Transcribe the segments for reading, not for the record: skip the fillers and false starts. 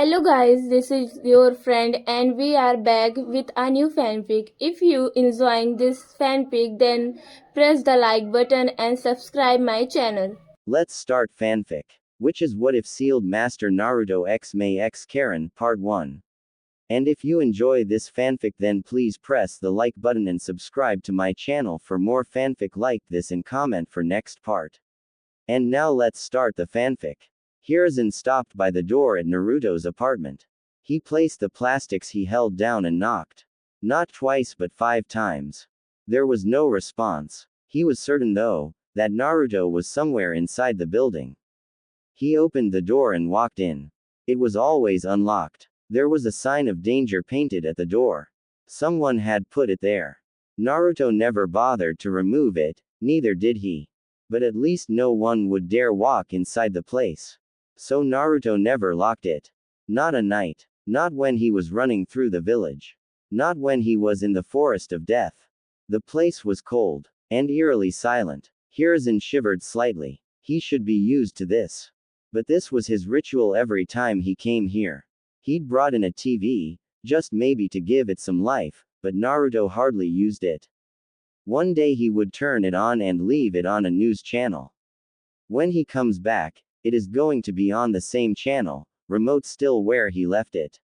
Hello guys, this is your friend and we are back with a new fanfic. If you enjoying this fanfic then press the like button and subscribe my channel. Let's start fanfic. Which is What If Sealed Master Naruto X May X Karin, Part 1. And if you enjoy this fanfic then please press the like button and subscribe to my channel for more fanfic like this and comment for next part. And now let's start the fanfic. Hiruzen stopped by the door at Naruto's apartment. He placed the plastics he held down and knocked. Not twice but 5 times. There was no response. He was certain though, that Naruto was somewhere inside the building. He opened the door and walked in. It was always unlocked. There was a sign of danger painted at the door. Someone had put it there. Naruto never bothered to remove it, neither did he. But at least no one would dare walk inside the place. So Naruto never locked it. Not a night. Not when he was running through the village. Not when he was in the forest of death. The place was cold and eerily silent. Hiruzen shivered slightly. He should be used to this. But this was his ritual every time he came here. He'd brought in a TV, just maybe to give it some life, but Naruto hardly used it. One day he would turn it on and leave it on a news channel. When he comes back, it is going to be on the same channel, remote still where he left it.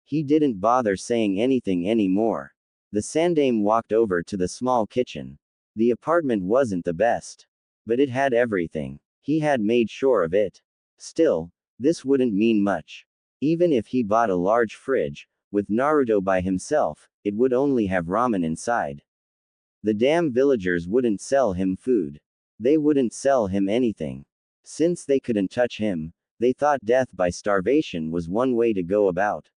He didn't bother saying anything anymore. The Sandame walked over to the small kitchen. The apartment wasn't the best. But it had everything. He had made sure of it. Still, this wouldn't mean much. Even if he bought a large fridge, with Naruto by himself, it would only have ramen inside. The damn villagers wouldn't sell him food. They wouldn't sell him anything. Since they couldn't touch him, they thought death by starvation was one way to go about.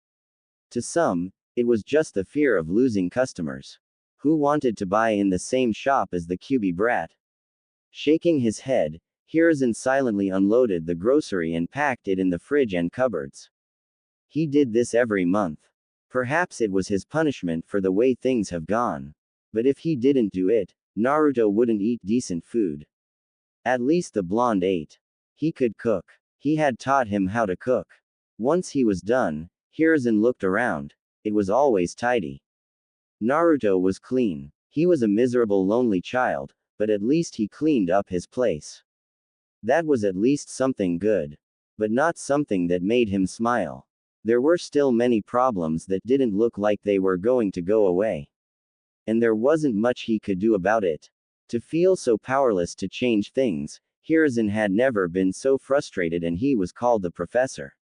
To some, it was just the fear of losing customers. Who wanted to buy in the same shop as the Kyuubi brat? Shaking his head, Hiruzen silently unloaded the grocery and packed it in the fridge and cupboards. He did this every month. Perhaps it was his punishment for the way things have gone. But if he didn't do it, Naruto wouldn't eat decent food. At least the blonde ate. He could cook. He had taught him how to cook. Once he was done, Hiruzen looked around. It was always tidy. Naruto was clean. He was a miserable lonely child, but at least he cleaned up his place. That was at least something good. But not something that made him smile. There were still many problems that didn't look like they were going to go away. And there wasn't much he could do about it. To feel so powerless to change things, Hiruzen had never been so frustrated, and he was called the professor.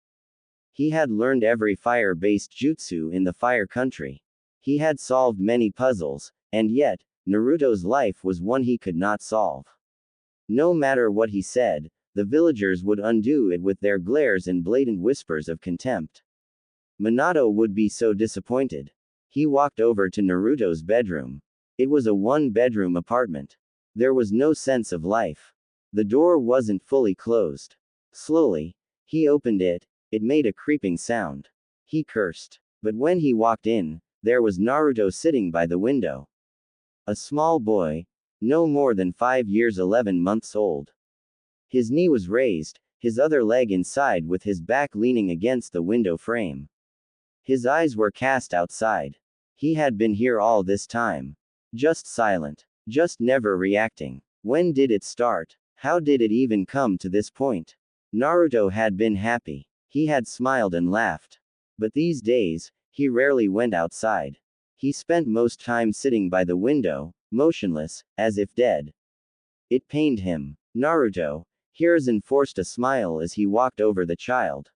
He had learned every fire-based jutsu in the fire country. He had solved many puzzles, and yet, Naruto's life was one he could not solve. No matter what he said, the villagers would undo it with their glares and blatant whispers of contempt. Minato would be so disappointed. He walked over to Naruto's bedroom. It was a one-bedroom apartment. There was no sense of life. The door wasn't fully closed. Slowly, he opened it. It made a creeping sound. He cursed. But when he walked in, there was Naruto sitting by the window. A small boy, no more than 5 years 11 months old. His knee was raised, his other leg inside with his back leaning against the window frame. His eyes were cast outside. He had been here all this time. Just silent. Just never reacting. When did it start? How did it even come to this point? Naruto had been happy. He had smiled and laughed. But these days, he rarely went outside. He spent most time sitting by the window, motionless, as if dead. It pained him. Naruto. Hiruzen forced a smile as he walked over the child.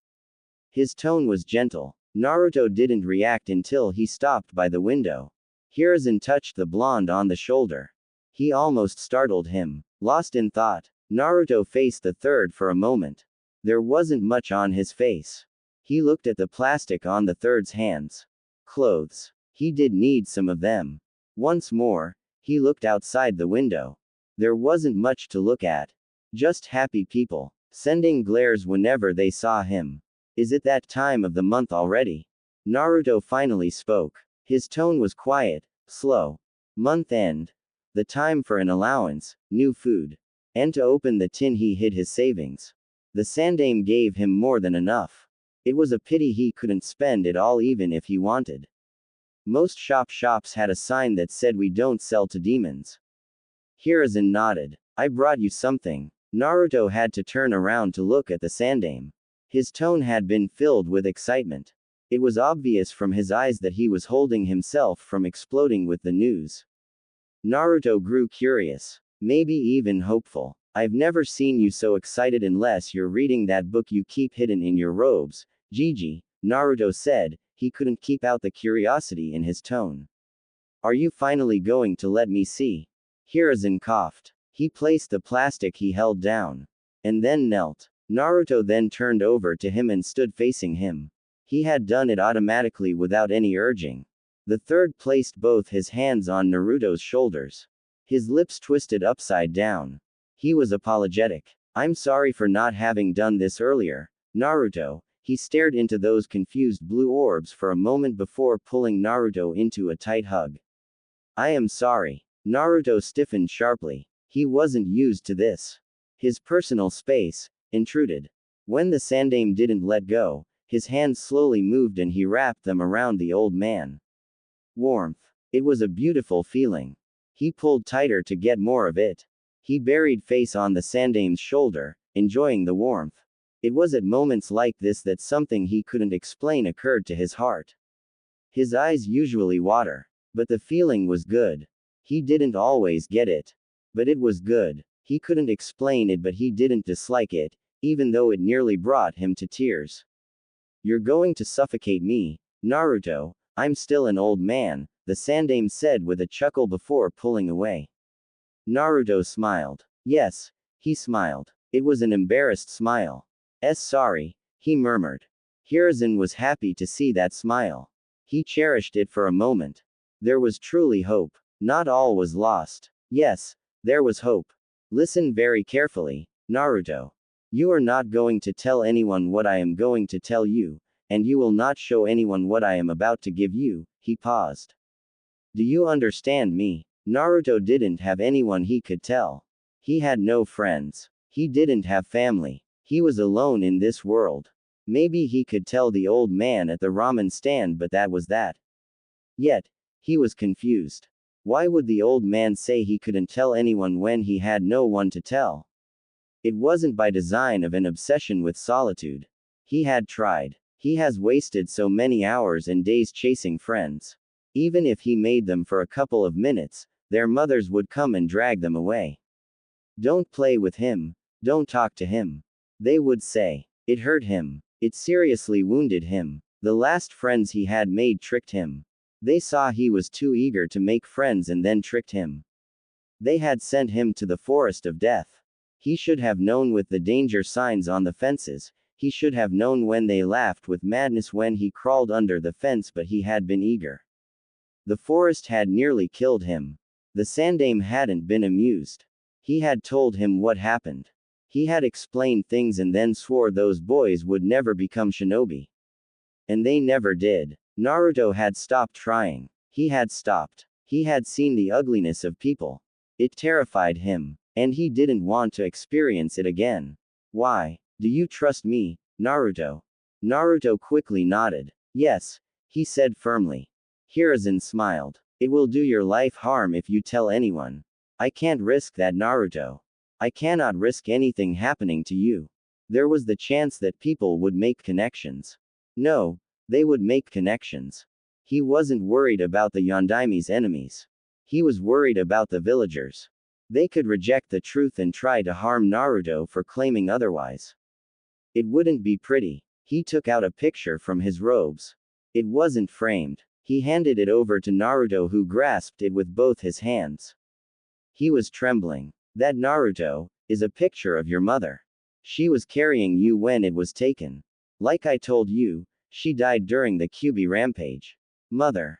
His tone was gentle. Naruto didn't react until he stopped by the window. Hiruzen touched the blonde on the shoulder. He almost startled him. Lost in thought, Naruto faced the third for a moment. There wasn't much on his face. He looked at the plastic on the third's hands. Clothes. He did need some of them. Once more, he looked outside the window. There wasn't much to look at. Just happy people, sending glares whenever they saw him. Is it that time of the month already? Naruto finally spoke. His tone was quiet, slow. Month end. The time for an allowance, new food. And to open the tin he hid his savings. The Sandame gave him more than enough. It was a pity he couldn't spend it all even if he wanted. Most shops had a sign that said we don't sell to demons. Hiruzen nodded. I brought you something. Naruto had to turn around to look at the Sandame. His tone had been filled with excitement. It was obvious from his eyes that he was holding himself from exploding with the news. Naruto grew curious. Maybe even hopeful. I've never seen you so excited unless you're reading that book you keep hidden in your robes, Gigi, Naruto said. He couldn't keep out the curiosity in his tone. Are you finally going to let me see? Hiruzen coughed. He placed the plastic he held down. And then knelt. Naruto then turned over to him and stood facing him. He had done it automatically without any urging. The third placed both his hands on Naruto's shoulders. His lips twisted upside down. He was apologetic. I'm sorry for not having done this earlier, Naruto. He stared into those confused blue orbs for a moment before pulling Naruto into a tight hug. I am sorry. Naruto stiffened sharply. He wasn't used to this. His personal space intruded. When the Sandame didn't let go, his hands slowly moved and he wrapped them around the old man. Warmth. It was a beautiful feeling. He pulled tighter to get more of it. He buried face on the Sandame's shoulder, enjoying the warmth. It was at moments like this that something he couldn't explain occurred to his heart. His eyes usually water. But the feeling was good. He didn't always get it. But it was good. He couldn't explain it, but he didn't dislike it, even though it nearly brought him to tears. You're going to suffocate me, Naruto. I'm still an old man, the Sandame said with a chuckle before pulling away. Naruto smiled. Yes, he smiled. It was an embarrassed smile. Sorry, he murmured. Hiruzen was happy to see that smile. He cherished it for a moment. There was truly hope. Not all was lost. Yes, there was hope. Listen very carefully, Naruto. You are not going to tell anyone what I am going to tell you, and you will not show anyone what I am about to give you. He paused. Do you understand me? Naruto didn't have anyone he could tell. He had no friends. He didn't have family. He was alone in this world. Maybe he could tell the old man at the ramen stand, but that was that. Yet, he was confused. Why would the old man say he couldn't tell anyone when he had no one to tell? It wasn't by design of an obsession with solitude. He had tried. He has wasted so many hours and days chasing friends. Even if he made them for a couple of minutes, their mothers would come and drag them away. Don't play with him. Don't talk to him. They would say. It hurt him. It seriously wounded him. The last friends he had made tricked him. They saw he was too eager to make friends and then tricked him. They had sent him to the forest of death. He should have known with the danger signs on the fences. He should have known when they laughed with madness when he crawled under the fence, but he had been eager. The forest had nearly killed him. The Sandame hadn't been amused. He had told him what happened. He had explained things and then swore those boys would never become shinobi. And they never did. Naruto had stopped trying. He had stopped. He had seen the ugliness of people. It terrified him. And he didn't want to experience it again. Why? Do you trust me, Naruto? Naruto quickly nodded. Yes, he said firmly. Hiruzen smiled. It will do your life harm if you tell anyone. I can't risk that, Naruto. I cannot risk anything happening to you. There was the chance that people would make connections. No, they would make connections. He wasn't worried about the Yondaime's enemies. He was worried about the villagers. They could reject the truth and try to harm Naruto for claiming otherwise. It wouldn't be pretty. He took out a picture from his robes. It wasn't framed. He handed it over to Naruto, who grasped it with both his hands. He was trembling. That, Naruto, is a picture of your mother. She was carrying you when it was taken. Like I told you, she died during the Kyuubi rampage. Mother.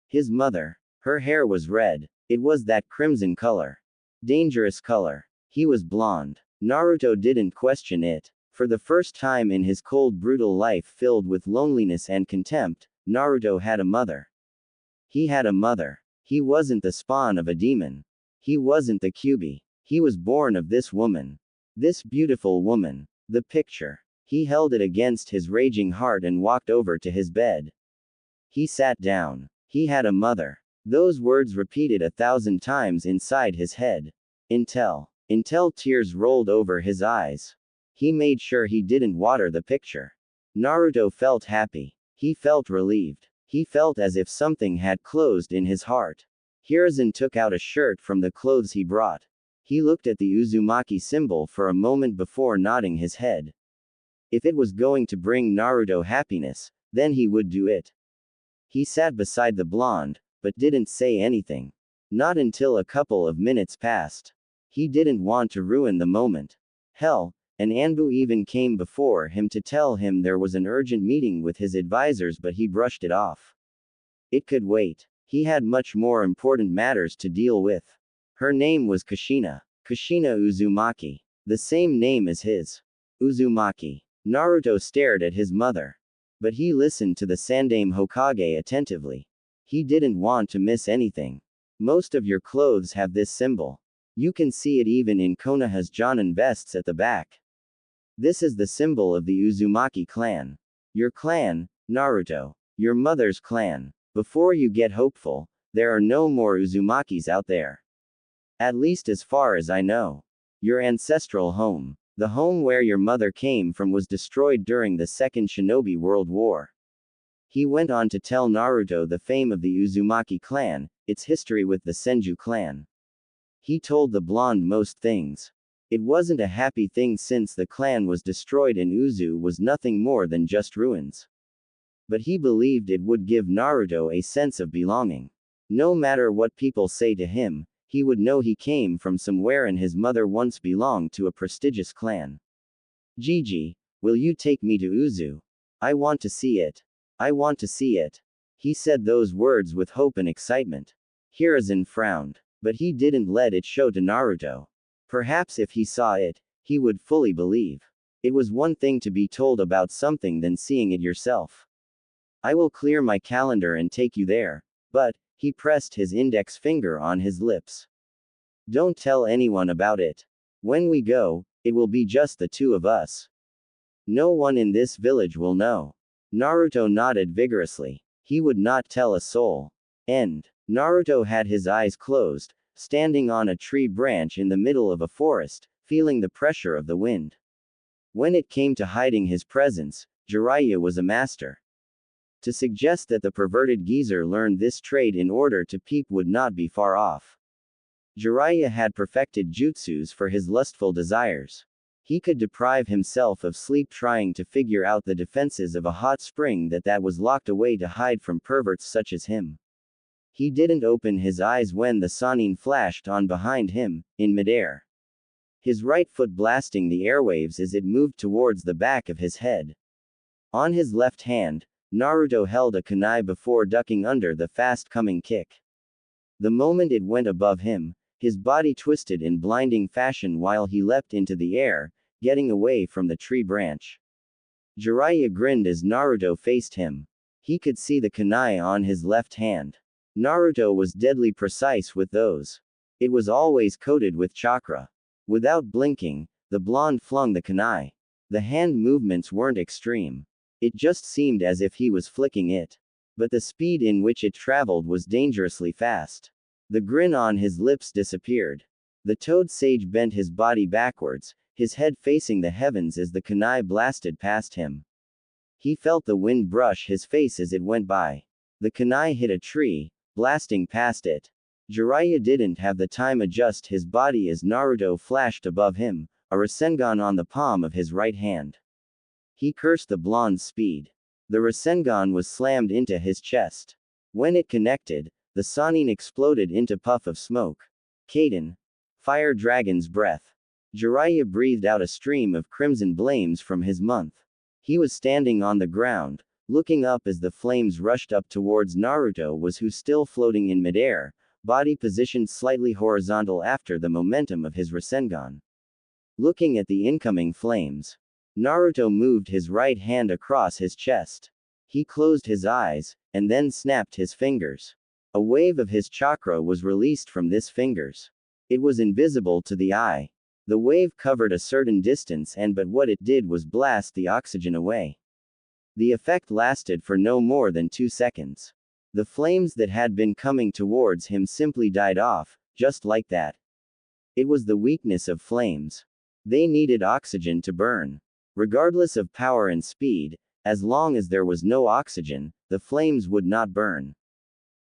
His mother. Her hair was red. It was that crimson color. Dangerous color. He was blonde. Naruto didn't question it. For the first time in his cold, brutal life filled with loneliness and contempt, Naruto had a mother. He had a mother. He wasn't the spawn of a demon. He wasn't the Kyuubi. He was born of this woman. This beautiful woman. The picture. He held it against his raging heart and walked over to his bed. He sat down. He had a mother. Those words repeated 1,000 times inside his head. Until tears rolled over his eyes. He made sure he didn't water the picture. Naruto felt happy. He felt relieved. He felt as if something had closed in his heart. Hiruzen took out a shirt from the clothes he brought. He looked at the Uzumaki symbol for a moment before nodding his head. If it was going to bring Naruto happiness, then he would do it. He sat beside the blonde, but didn't say anything. Not until a couple of minutes passed. He didn't want to ruin the moment. Hell, and Anbu even came before him to tell him there was an urgent meeting with his advisors, but he brushed it off. It could wait. He had much more important matters to deal with. Her name was Kushina. Kushina Uzumaki. The same name as his. Uzumaki. Naruto stared at his mother. But he listened to the Sandaime Hokage attentively. He didn't want to miss anything. Most of your clothes have this symbol. You can see it even in Konoha's Jonin vests at the back. This is the symbol of the Uzumaki clan. Your clan, Naruto. Your mother's clan. Before you get hopeful, there are no more Uzumakis out there. At least as far as I know. Your ancestral home, the home where your mother came from, was destroyed during the Second Shinobi World War. He went on to tell Naruto the fame of the Uzumaki clan, its history with the Senju clan. He told the blonde most things. It wasn't a happy thing since the clan was destroyed and Uzu was nothing more than just ruins. But he believed it would give Naruto a sense of belonging. No matter what people say to him, he would know he came from somewhere and his mother once belonged to a prestigious clan. Gigi, will you take me to Uzu? I want to see it. I want to see it. He said those words with hope and excitement. Hiruzen frowned, but he didn't let it show to Naruto. Perhaps if he saw it, he would fully believe. It was one thing to be told about something than seeing it yourself. I will clear my calendar and take you there, but, he pressed his index finger on his lips. Don't tell anyone about it. When we go, it will be just the two of us. No one in this village will know. Naruto nodded vigorously. He would not tell a soul. End. Naruto had his eyes closed, standing on a tree branch in the middle of a forest, feeling the pressure of the wind. When it came to hiding his presence, Jiraiya was a master. To suggest that the perverted geezer learned this trade in order to peep would not be far off. Jiraiya had perfected jutsus for his lustful desires. He could deprive himself of sleep trying to figure out the defenses of a hot spring that was locked away to hide from perverts such as him. He didn't open his eyes when the Sannin flashed on behind him, in midair. His right foot blasting the airwaves as it moved towards the back of his head. On his left hand, Naruto held a kunai before ducking under the fast-coming kick. The moment it went above him, his body twisted in blinding fashion while he leapt into the air, getting away from the tree branch. Jiraiya grinned as Naruto faced him. He could see the kunai on his left hand. Naruto was deadly precise with those. It was always coated with chakra. Without blinking, the blonde flung the kunai. The hand movements weren't extreme. It just seemed as if he was flicking it. But the speed in which it traveled was dangerously fast. The grin on his lips disappeared. The toad sage bent his body backwards, his head facing the heavens as the kunai blasted past him. He felt the wind brush his face as it went by. The kunai hit a tree, blasting past it. Jiraiya didn't have the time adjust his body as Naruto flashed above him, a Rasengan on the palm of his right hand. He cursed the blonde's speed. The Rasengan was slammed into his chest. When it connected, the Sannin exploded into puff of smoke. Kaden. Fire dragon's breath. Jiraiya breathed out a stream of crimson flames from his mouth. He was standing on the ground, looking up as the flames rushed up towards Naruto who still floating in midair, body positioned slightly horizontal after the momentum of his Rasengan. Looking at the incoming flames, Naruto moved his right hand across his chest. He closed his eyes, and then snapped his fingers. A wave of his chakra was released from his fingers. It was invisible to the eye. The wave covered a certain distance but what it did was blast the oxygen away. The effect lasted for no more than 2 seconds. The flames that had been coming towards him simply died off, just like that. It was the weakness of flames. They needed oxygen to burn. Regardless of power and speed, as long as there was no oxygen, the flames would not burn.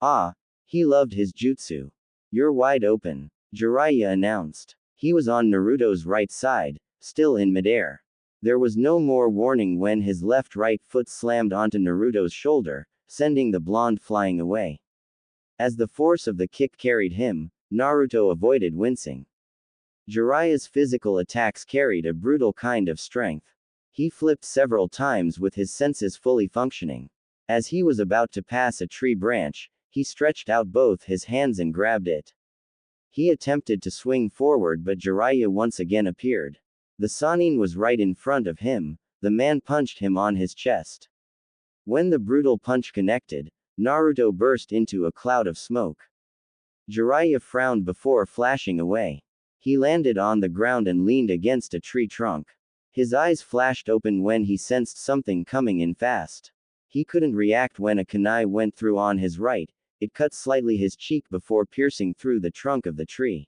Ah, he loved his jutsu. You're wide open, Jiraiya announced. He was on Naruto's right side, still in midair. There was no more warning when his left-right foot slammed onto Naruto's shoulder, sending the blonde flying away. As the force of the kick carried him, Naruto avoided wincing. Jiraiya's physical attacks carried a brutal kind of strength. He flipped several times with his senses fully functioning. As he was about to pass a tree branch, he stretched out both his hands and grabbed it. He attempted to swing forward but Jiraiya once again appeared. The Sannin was right in front of him. The man punched him on his chest. When the brutal punch connected, Naruto burst into a cloud of smoke. Jiraiya frowned before flashing away. He landed on the ground and leaned against a tree trunk. His eyes flashed open when he sensed something coming in fast. He couldn't react when a kunai went through on his right. It cut slightly his cheek before piercing through the trunk of the tree.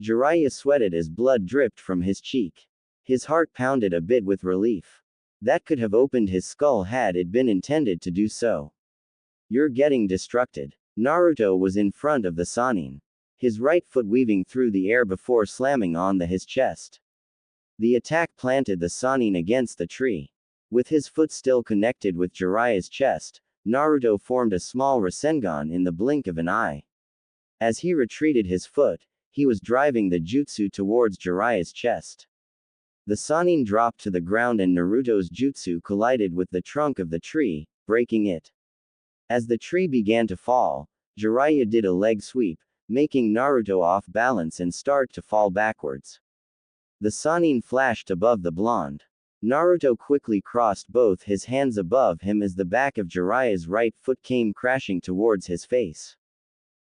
Jiraiya sweated as blood dripped from his cheek. His heart pounded a bit with relief. That could have opened his skull had it been intended to do so. You're getting destructed. Naruto was in front of the Sannin. His right foot weaving through the air before slamming on his chest. The attack planted the Sannin against the tree. With his foot still connected with Jiraiya's chest, Naruto formed a small Rasengan in the blink of an eye. As he retreated his foot, he was driving the jutsu towards Jiraiya's chest. The Sannin dropped to the ground and Naruto's jutsu collided with the trunk of the tree, breaking it. As the tree began to fall, Jiraiya did a leg sweep, making Naruto off balance and start to fall backwards. The Sannin flashed above the blonde. Naruto quickly crossed both his hands above him as the back of Jiraiya's right foot came crashing towards his face.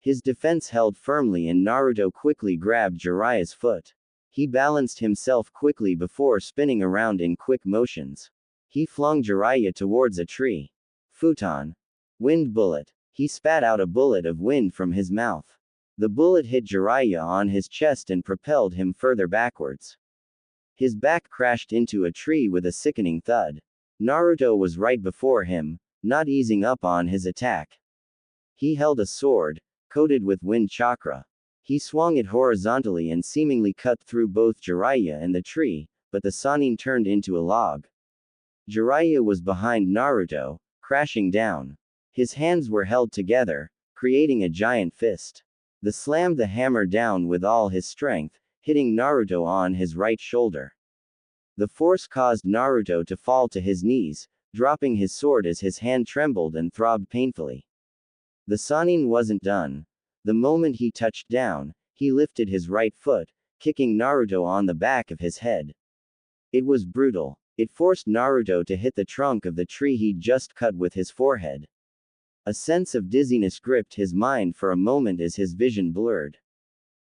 His defense held firmly and Naruto quickly grabbed Jiraiya's foot. He balanced himself quickly before spinning around in quick motions. He flung Jiraiya towards a tree. Futon. Wind bullet. He spat out a bullet of wind from his mouth. The bullet hit Jiraiya on his chest and propelled him further backwards. His back crashed into a tree with a sickening thud. Naruto was right before him, not easing up on his attack. He held a sword, coated with wind chakra. He swung it horizontally and seemingly cut through both Jiraiya and the tree, but the Sannin turned into a log. Jiraiya was behind Naruto, crashing down. His hands were held together, creating a giant fist. The slammed the hammer down with all his strength, hitting Naruto on his right shoulder. The force caused Naruto to fall to his knees, dropping his sword as his hand trembled and throbbed painfully. The Sannin wasn't done. The moment he touched down, he lifted his right foot, kicking Naruto on the back of his head. It was brutal. It forced Naruto to hit the trunk of the tree he'd just cut with his forehead. A sense of dizziness gripped his mind for a moment as his vision blurred.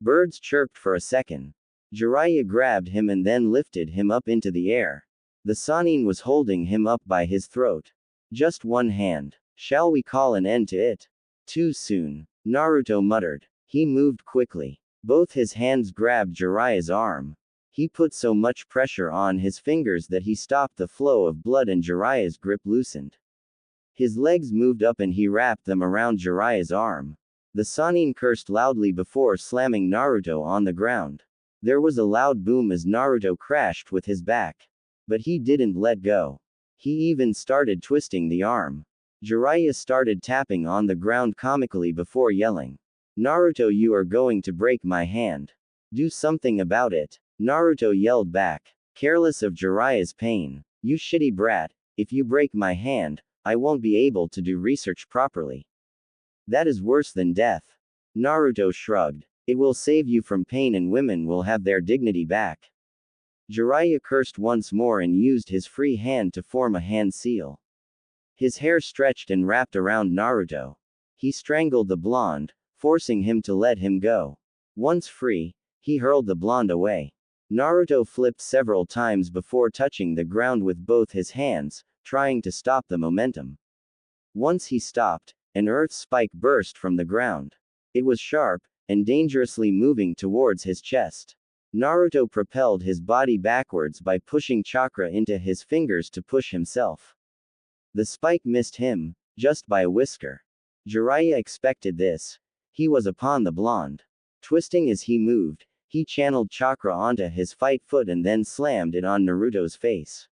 Birds chirped for a second. Jiraiya grabbed him and then lifted him up into the air. The Sannin was holding him up by his throat. Just one hand. Shall we call an end to it? Too soon. Naruto muttered. He moved quickly. Both his hands grabbed Jiraiya's arm. He put so much pressure on his fingers that he stopped the flow of blood and Jiraiya's grip loosened. His legs moved up and he wrapped them around Jiraiya's arm. The Sannin cursed loudly before slamming Naruto on the ground. There was a loud boom as Naruto crashed with his back. But he didn't let go. He even started twisting the arm. Jiraiya started tapping on the ground comically before yelling. Naruto, you are going to break my hand. Do something about it. Naruto yelled back, careless of Jiraiya's pain. You shitty brat, if you break my hand, I won't be able to do research properly. That is worse than death. Naruto shrugged. It will save you from pain and women will have their dignity back. Jiraiya cursed once more and used his free hand to form a hand seal. His hair stretched and wrapped around Naruto. He strangled the blonde, forcing him to let him go. Once free, he hurled the blonde away. Naruto flipped several times before touching the ground with both his hands, trying to stop the momentum. Once he stopped, an earth spike burst from the ground. It was sharp, and dangerously moving towards his chest. Naruto propelled his body backwards by pushing chakra into his fingers to push himself. The spike missed him, just by a whisker. Jiraiya expected this. He was upon the blonde. Twisting as he moved, he channeled chakra onto his fight foot and then slammed it on Naruto's face.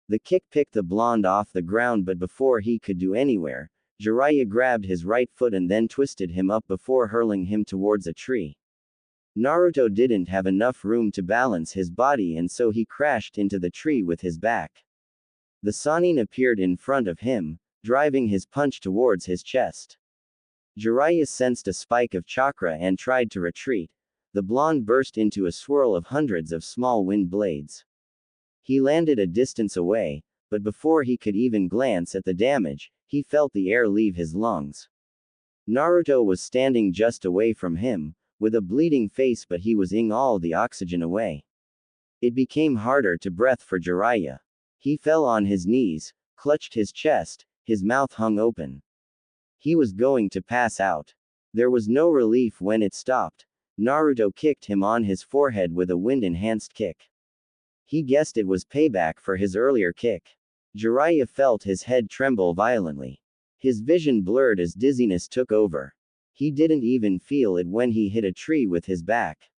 The kick picked the blonde off the ground, but before he could do anywhere, Jiraiya grabbed his right foot and then twisted him up before hurling him towards a tree. Naruto didn't have enough room to balance his body, and so he crashed into the tree with his back. The Sannin appeared in front of him, driving his punch towards his chest. Jiraiya sensed a spike of chakra and tried to retreat. The blonde burst into a swirl of hundreds of small wind blades. He landed a distance away, but before he could even glance at the damage, he felt the air leave his lungs. Naruto was standing just away from him, with a bleeding face, but he was ing all the oxygen away. It became harder to breathe for Jiraiya. He fell on his knees, clutched his chest, his mouth hung open. He was going to pass out. There was no relief when it stopped. Naruto kicked him on his forehead with a wind-enhanced kick. He guessed it was payback for his earlier kick. Jiraiya felt his head tremble violently. His vision blurred as dizziness took over. He didn't even feel it when he hit a tree with his back.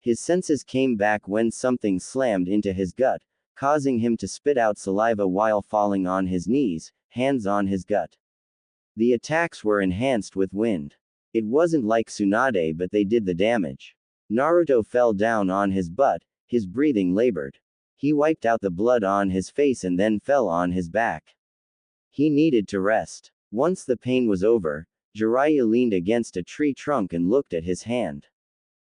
His senses came back when something slammed into his gut, causing him to spit out saliva while falling on his knees, hands on his gut. The attacks were enhanced with wind. It wasn't like Tsunade, but they did the damage. Naruto fell down on his butt, his breathing labored. He wiped out the blood on his face and then fell on his back. He needed to rest. Once the pain was over, Jiraiya leaned against a tree trunk and looked at his hand.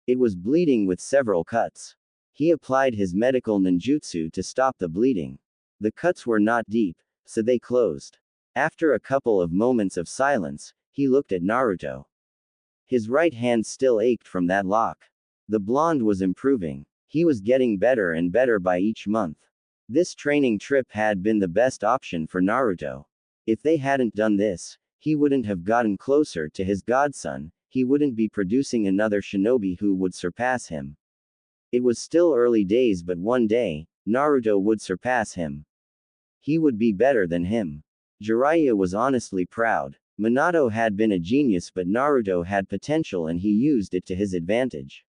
It was bleeding with several cuts. He applied his medical ninjutsu to stop the bleeding. The cuts were not deep, so they closed. After a couple of moments of silence, he looked at Naruto. His right hand still ached from that lock. The blonde was improving. He was getting better and better by each month. This training trip had been the best option for Naruto. If they hadn't done this, he wouldn't have gotten closer to his godson, he wouldn't be producing another shinobi who would surpass him. It was still early days, but one day, Naruto would surpass him. He would be better than him. Jiraiya was honestly proud. Minato had been a genius, but Naruto had potential and he used it to his advantage.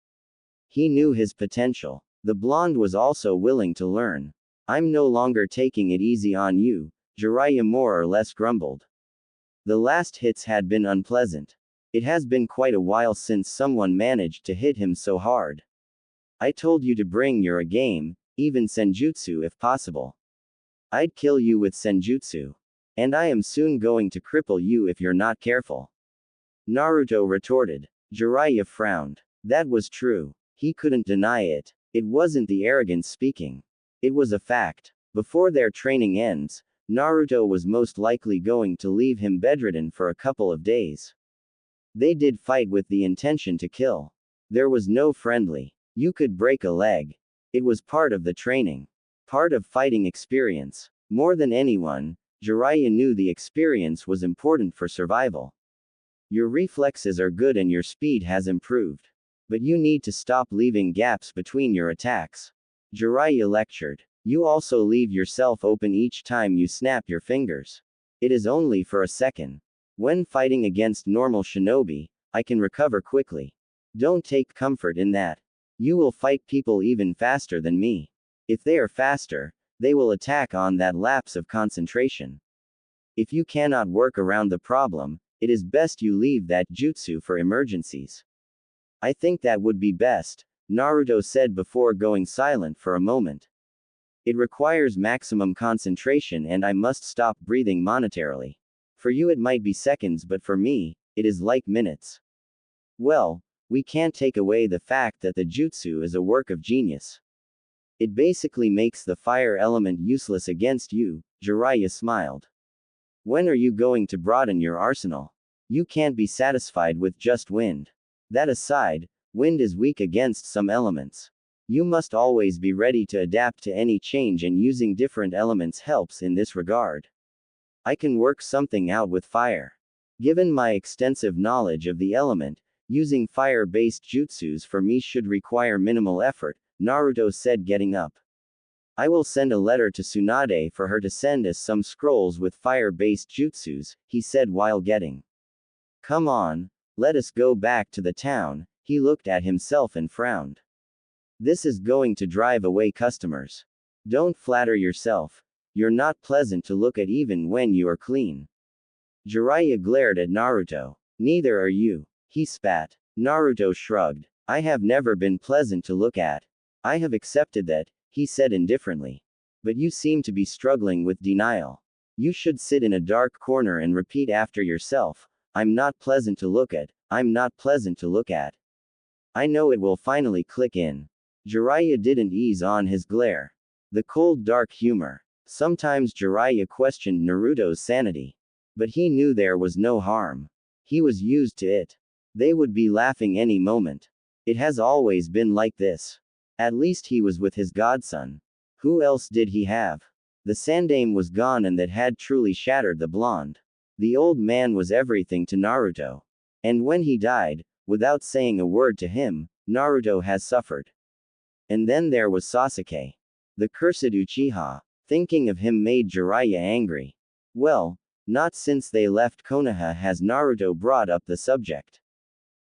He knew his potential. The blonde was also willing to learn. "I'm no longer taking it easy on you," Jiraiya more or less grumbled. The last hits had been unpleasant. It has been quite a while since someone managed to hit him so hard. "I told you to bring your A game, even senjutsu if possible. I'd kill you with senjutsu. And I am soon going to cripple you if you're not careful," Naruto retorted. Jiraiya frowned. That was true. He couldn't deny it. It wasn't the arrogance speaking. It was a fact. Before their training ends, Naruto was most likely going to leave him bedridden for a couple of days. They did fight with the intention to kill. There was no friendly. You could break a leg. It was part of the training. Part of fighting experience. More than anyone, Jiraiya knew the experience was important for survival. Your reflexes are good and your speed has improved. But you need to stop leaving gaps between your attacks. Jiraiya lectured. You also leave yourself open each time you snap your fingers. It is only for a second. When fighting against normal shinobi, I can recover quickly. Don't take comfort in that. You will fight people even faster than me. If they are faster, they will attack on that lapse of concentration. If you cannot work around the problem, it is best you leave that jutsu for emergencies. I think that would be best, Naruto said before going silent for a moment. It requires maximum concentration and I must stop breathing monetarily. For you it might be seconds, but for me, it is like minutes. Well, we can't take away the fact that the jutsu is a work of genius. It basically makes the fire element useless against you, Jiraiya smiled. When are you going to broaden your arsenal? You can't be satisfied with just wind. That aside, wind is weak against some elements. You must always be ready to adapt to any change, and using different elements helps in this regard. I can work something out with fire. Given my extensive knowledge of the element, using fire-based jutsus for me should require minimal effort, Naruto said, getting up. I will send a letter to Tsunade for her to send us some scrolls with fire-based jutsus, he said while getting. Come on, let us go back to the town. He looked at himself and frowned. This is going to drive away customers. Don't flatter yourself. You're not pleasant to look at even when you are clean. Jiraiya glared at Naruto. Neither are you. He spat. Naruto shrugged. I have never been pleasant to look at. I have accepted that, he said indifferently. But you seem to be struggling with denial. You should sit in a dark corner and repeat after yourself. I'm not pleasant to look at. I'm not pleasant to look at. I know it will finally click in. Jiraiya didn't ease on his glare. The cold dark humor. Sometimes Jiraiya questioned Naruto's sanity. But he knew there was no harm. He was used to it. They would be laughing any moment. It has always been like this. At least he was with his godson. Who else did he have? The Sandaime was gone, and that had truly shattered the blonde. The old man was everything to Naruto. And when he died, without saying a word to him, Naruto has suffered. And then there was Sasuke. The cursed Uchiha. Thinking of him made Jiraiya angry. Well, not since they left Konoha has Naruto brought up the subject.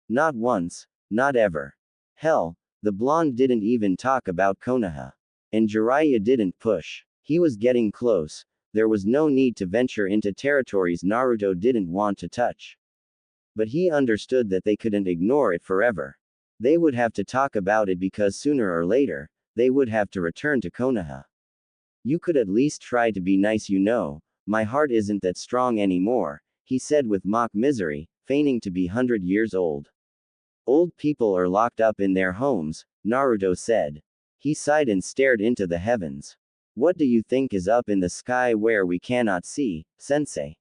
Not once, not ever. Hell, the blonde didn't even talk about Konoha. And Jiraiya didn't push. He was getting close. There was no need to venture into territories Naruto didn't want to touch. But he understood that they couldn't ignore it forever. They would have to talk about it because sooner or later, they would have to return to Konoha. You could at least try to be nice, you know. My heart isn't that strong anymore, he said with mock misery, feigning to be 100 years old. Old people are locked up in their homes, Naruto said. He sighed and stared into the heavens. What do you think is up in the sky where we cannot see, sensei?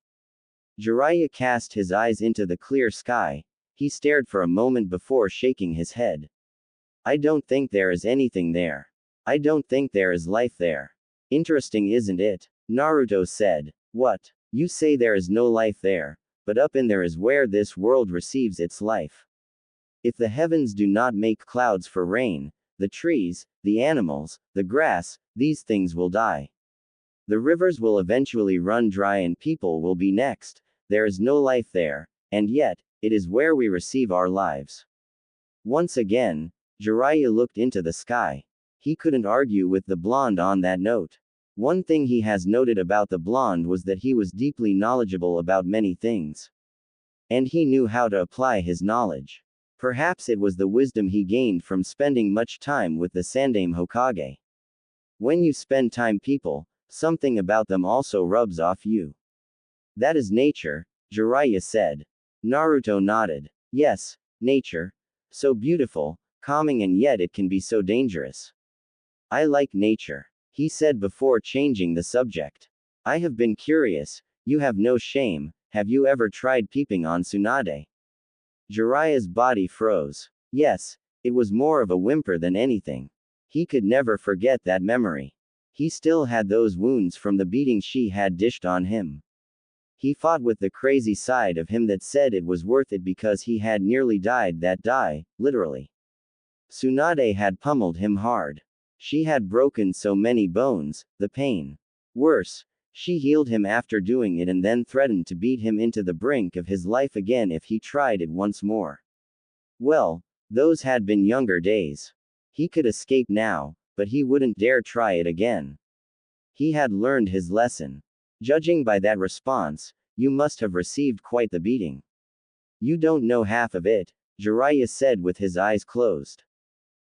Jiraiya cast his eyes into the clear sky. He stared for a moment before shaking his head. I don't think there is anything there. I don't think there is life there. Interesting, isn't it? Naruto said. What? You say there is no life there, but up in there is where this world receives its life. If the heavens do not make clouds for rain, the trees, the animals, the grass, these things will die. The rivers will eventually run dry and people will be next. There is no life there, and yet, it is where we receive our lives. Once again, Jiraiya looked into the sky. He couldn't argue with the blonde on that note. One thing he has noted about the blonde was that he was deeply knowledgeable about many things. And he knew how to apply his knowledge. Perhaps it was the wisdom he gained from spending much time with the Sandaime Hokage. When you spend time people, something about them also rubs off you. That is nature, Jiraiya said. Naruto nodded. Yes, nature. So beautiful, calming, and yet it can be so dangerous. I like nature, he said before changing the subject. I have been curious, you have no shame, have you ever tried peeping on Tsunade? Jiraiya's body froze. Yes, it was more of a whimper than anything. He could never forget that memory. He still had those wounds from the beating she had dished on him. He fought with the crazy side of him that said it was worth it because he had nearly died that day, literally. Tsunade had pummeled him hard. She had broken so many bones, the pain. Worse, she healed him after doing it and then threatened to beat him into the brink of his life again if he tried it once more. Well, those had been younger days. He could escape now, but he wouldn't dare try it again. He had learned his lesson. Judging by that response, you must have received quite the beating. You don't know half of it, Jiraiya said with his eyes closed.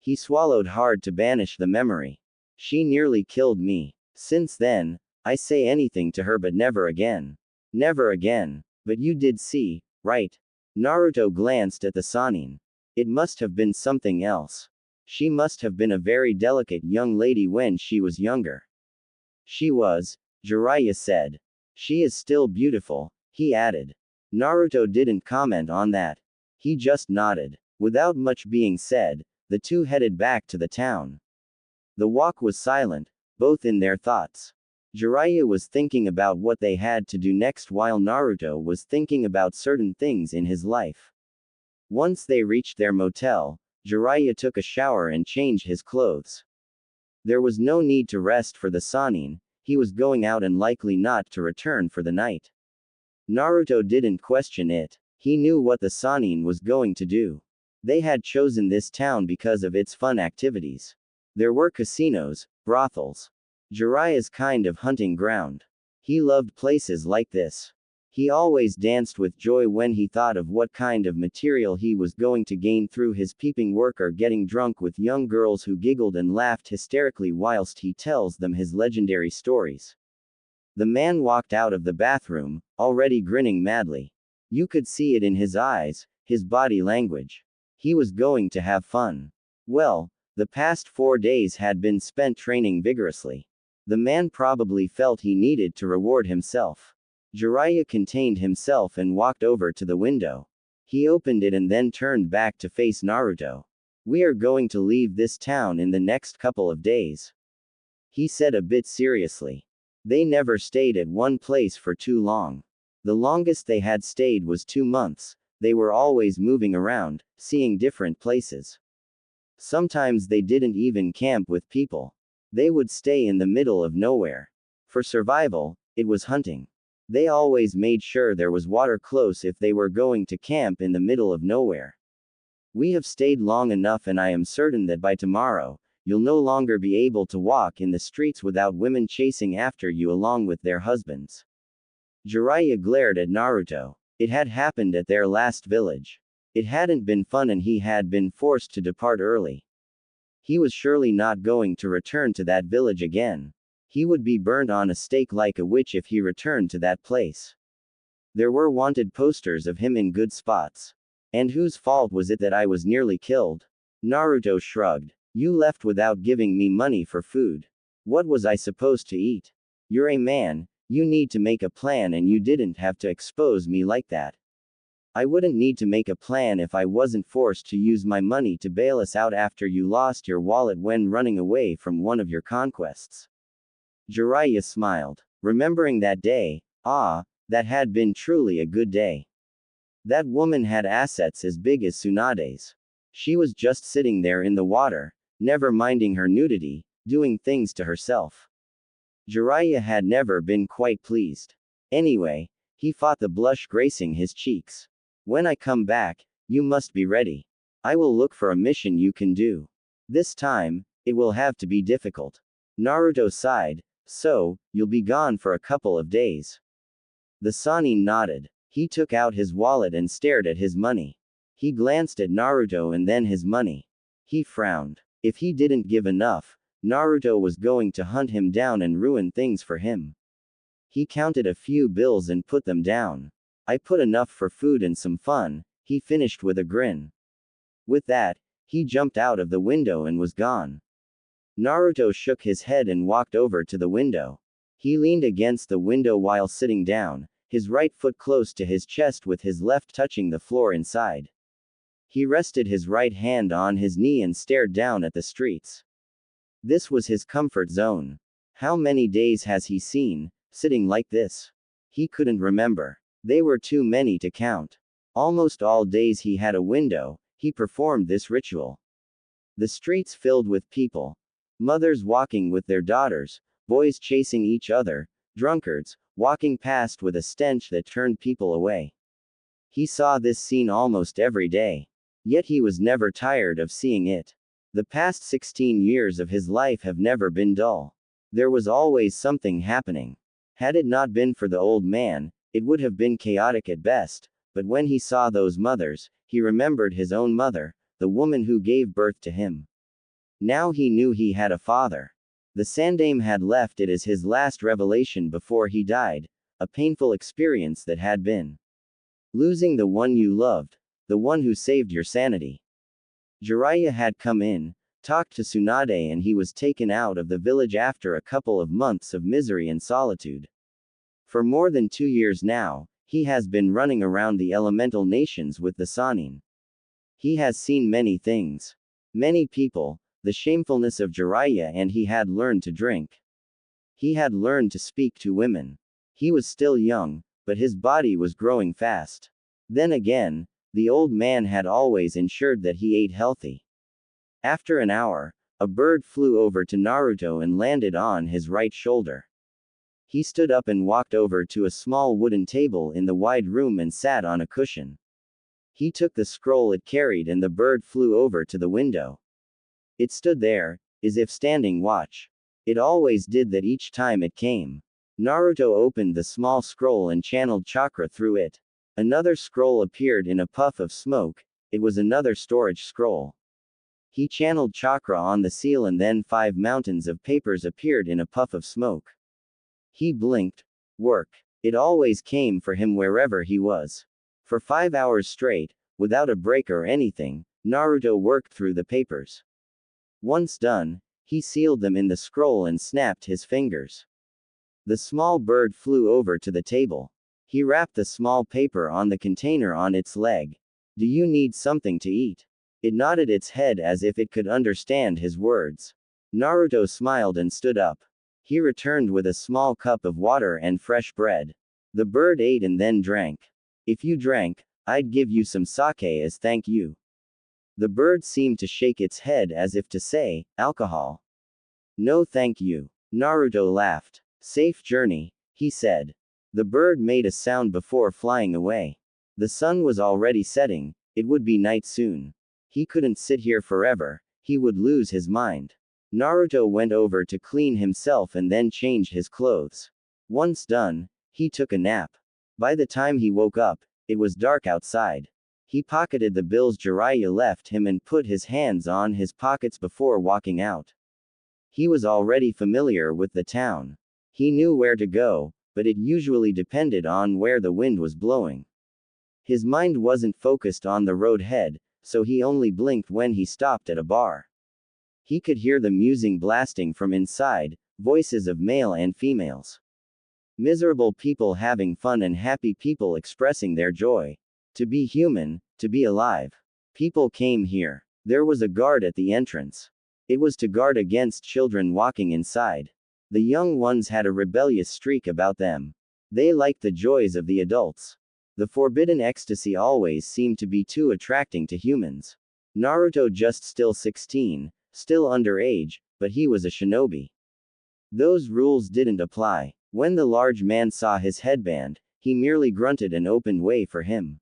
He swallowed hard to banish the memory. She nearly killed me. Since then, I say anything to her but never again. Never again. But you did see, right? Naruto glanced at the Sannin. It must have been something else. She must have been a very delicate young lady when she was younger. She was, Jiraiya said. She is still beautiful, he added. Naruto didn't comment on that. He just nodded. Without much being said, The two headed back to the town. The walk was silent, both in their thoughts. Jiraiya was thinking about what they had to do next while Naruto was thinking about certain things in his life. Once they reached their motel, Jiraiya took a shower and changed his clothes. There was no need to rest for the Sannin, he was going out and likely not to return for the night. Naruto didn't question it, he knew what the Sannin was going to do. They had chosen this town because of its fun activities. There were casinos, brothels. Jiraiya's kind of hunting ground. He loved places like this. He always danced with joy when he thought of what kind of material he was going to gain through his peeping work or getting drunk with young girls who giggled and laughed hysterically whilst he tells them his legendary stories. The man walked out of the bathroom, already grinning madly. You could see it in his eyes, his body language. He was going to have fun. Well, the past 4 days had been spent training vigorously. The man probably felt he needed to reward himself. Jiraiya contained himself and walked over to the window. He opened it and then turned back to face Naruto. We are going to leave this town in the next couple of days, he said a bit seriously. They never stayed at one place for too long. The longest they had stayed was 2 months. They were always moving around, seeing different places. Sometimes they didn't even camp with people. They would stay in the middle of nowhere. For survival, it was hunting. They always made sure there was water close if they were going to camp in the middle of nowhere. We have stayed long enough and I am certain that by tomorrow, you'll no longer be able to walk in the streets without women chasing after you along with their husbands. Jiraiya glared at Naruto. It had happened at their last village. It hadn't been fun and he had been forced to depart early. He was surely not going to return to that village again. He would be burned on a stake like a witch if he returned to that place. There were wanted posters of him in good spots. And whose fault was it that I was nearly killed? Naruto shrugged. You left without giving me money for food. What was I supposed to eat? You're a man, you need to make a plan and you didn't have to expose me like that. I wouldn't need to make a plan if I wasn't forced to use my money to bail us out after you lost your wallet when running away from one of your conquests. Jiraiya smiled, remembering that day. That had been truly a good day. That woman had assets as big as Tsunade's. She was just sitting there in the water, never minding her nudity, doing things to herself. Jiraiya had never been quite pleased. Anyway, he fought the blush gracing his cheeks. When I come back, you must be ready. I will look for a mission you can do. This time, it will have to be difficult. Naruto sighed. So, you'll be gone for a couple of days. The Sannin nodded. He took out his wallet and stared at his money. He glanced at Naruto and then his money. He frowned. If he didn't give enough, Naruto was going to hunt him down and ruin things for him. He counted a few bills and put them down. I put enough for food and some fun, he finished with a grin. With that, he jumped out of the window and was gone. Naruto shook his head and walked over to the window. He leaned against the window while sitting down, his right foot close to his chest with his left touching the floor inside. He rested his right hand on his knee and stared down at the streets. This was his comfort zone. How many days has he seen, sitting like this? He couldn't remember. They were too many to count. Almost all days he had a window, he performed this ritual. The streets filled with people. Mothers walking with their daughters, boys chasing each other, drunkards, walking past with a stench that turned people away. He saw this scene almost every day. Yet he was never tired of seeing it. The past 16 years of his life have never been dull. There was always something happening. Had it not been for the old man, it would have been chaotic at best, but when he saw those mothers, he remembered his own mother, the woman who gave birth to him. Now he knew he had a father. The Sandaime had left it as his last revelation before he died, a painful experience that had been losing the one you loved, the one who saved your sanity. Jiraiya had come in, talked to Tsunade and he was taken out of the village after a couple of months of misery and solitude. For more than 2 years now, he has been running around the elemental nations with the Sannin. He has seen many things. Many people, the shamefulness of Jiraiya, and he had learned to drink. He had learned to speak to women. He was still young, but his body was growing fast. Then again, the old man had always ensured that he ate healthy. After an hour, a bird flew over to Naruto and landed on his right shoulder. He stood up and walked over to a small wooden table in the wide room and sat on a cushion. He took the scroll it carried and the bird flew over to the window. It stood there, as if standing watch. It always did that each time it came. Naruto opened the small scroll and channeled chakra through it. Another scroll appeared in a puff of smoke. It was another storage scroll. He channeled chakra on the seal and then 5 mountains of papers appeared in a puff of smoke. He blinked. Work. It always came for him wherever he was. For 5 hours straight, without a break or anything, Naruto worked through the papers. Once done, he sealed them in the scroll and snapped his fingers. The small bird flew over to the table. He wrapped the small paper on the container on its leg. Do you need something to eat? It nodded its head as if it could understand his words. Naruto smiled and stood up. He returned with a small cup of water and fresh bread. The bird ate and then drank. If you drank, I'd give you some sake as thank you. The bird seemed to shake its head as if to say, alcohol. No thank you. Naruto laughed. Safe journey, he said. The bird made a sound before flying away. The sun was already setting, it would be night soon. He couldn't sit here forever, he would lose his mind. Naruto went over to clean himself and then changed his clothes. Once done, he took a nap. By the time he woke up, it was dark outside. He pocketed the bills Jiraiya left him and put his hands on his pockets before walking out. He was already familiar with the town. He knew where to go, but it usually depended on where the wind was blowing. His mind wasn't focused on the road ahead, so he only blinked when he stopped at a bar. He could hear the music blasting from inside, voices of male and females. Miserable people having fun and happy people expressing their joy. To be human, to be alive. People came here. There was a guard at the entrance. It was to guard against children walking inside. The young ones had a rebellious streak about them. They liked the joys of the adults. The forbidden ecstasy always seemed to be too attracting to humans. Naruto just still 16, still underage, but he was a shinobi. Those rules didn't apply. When the large man saw his headband, he merely grunted and opened way for him.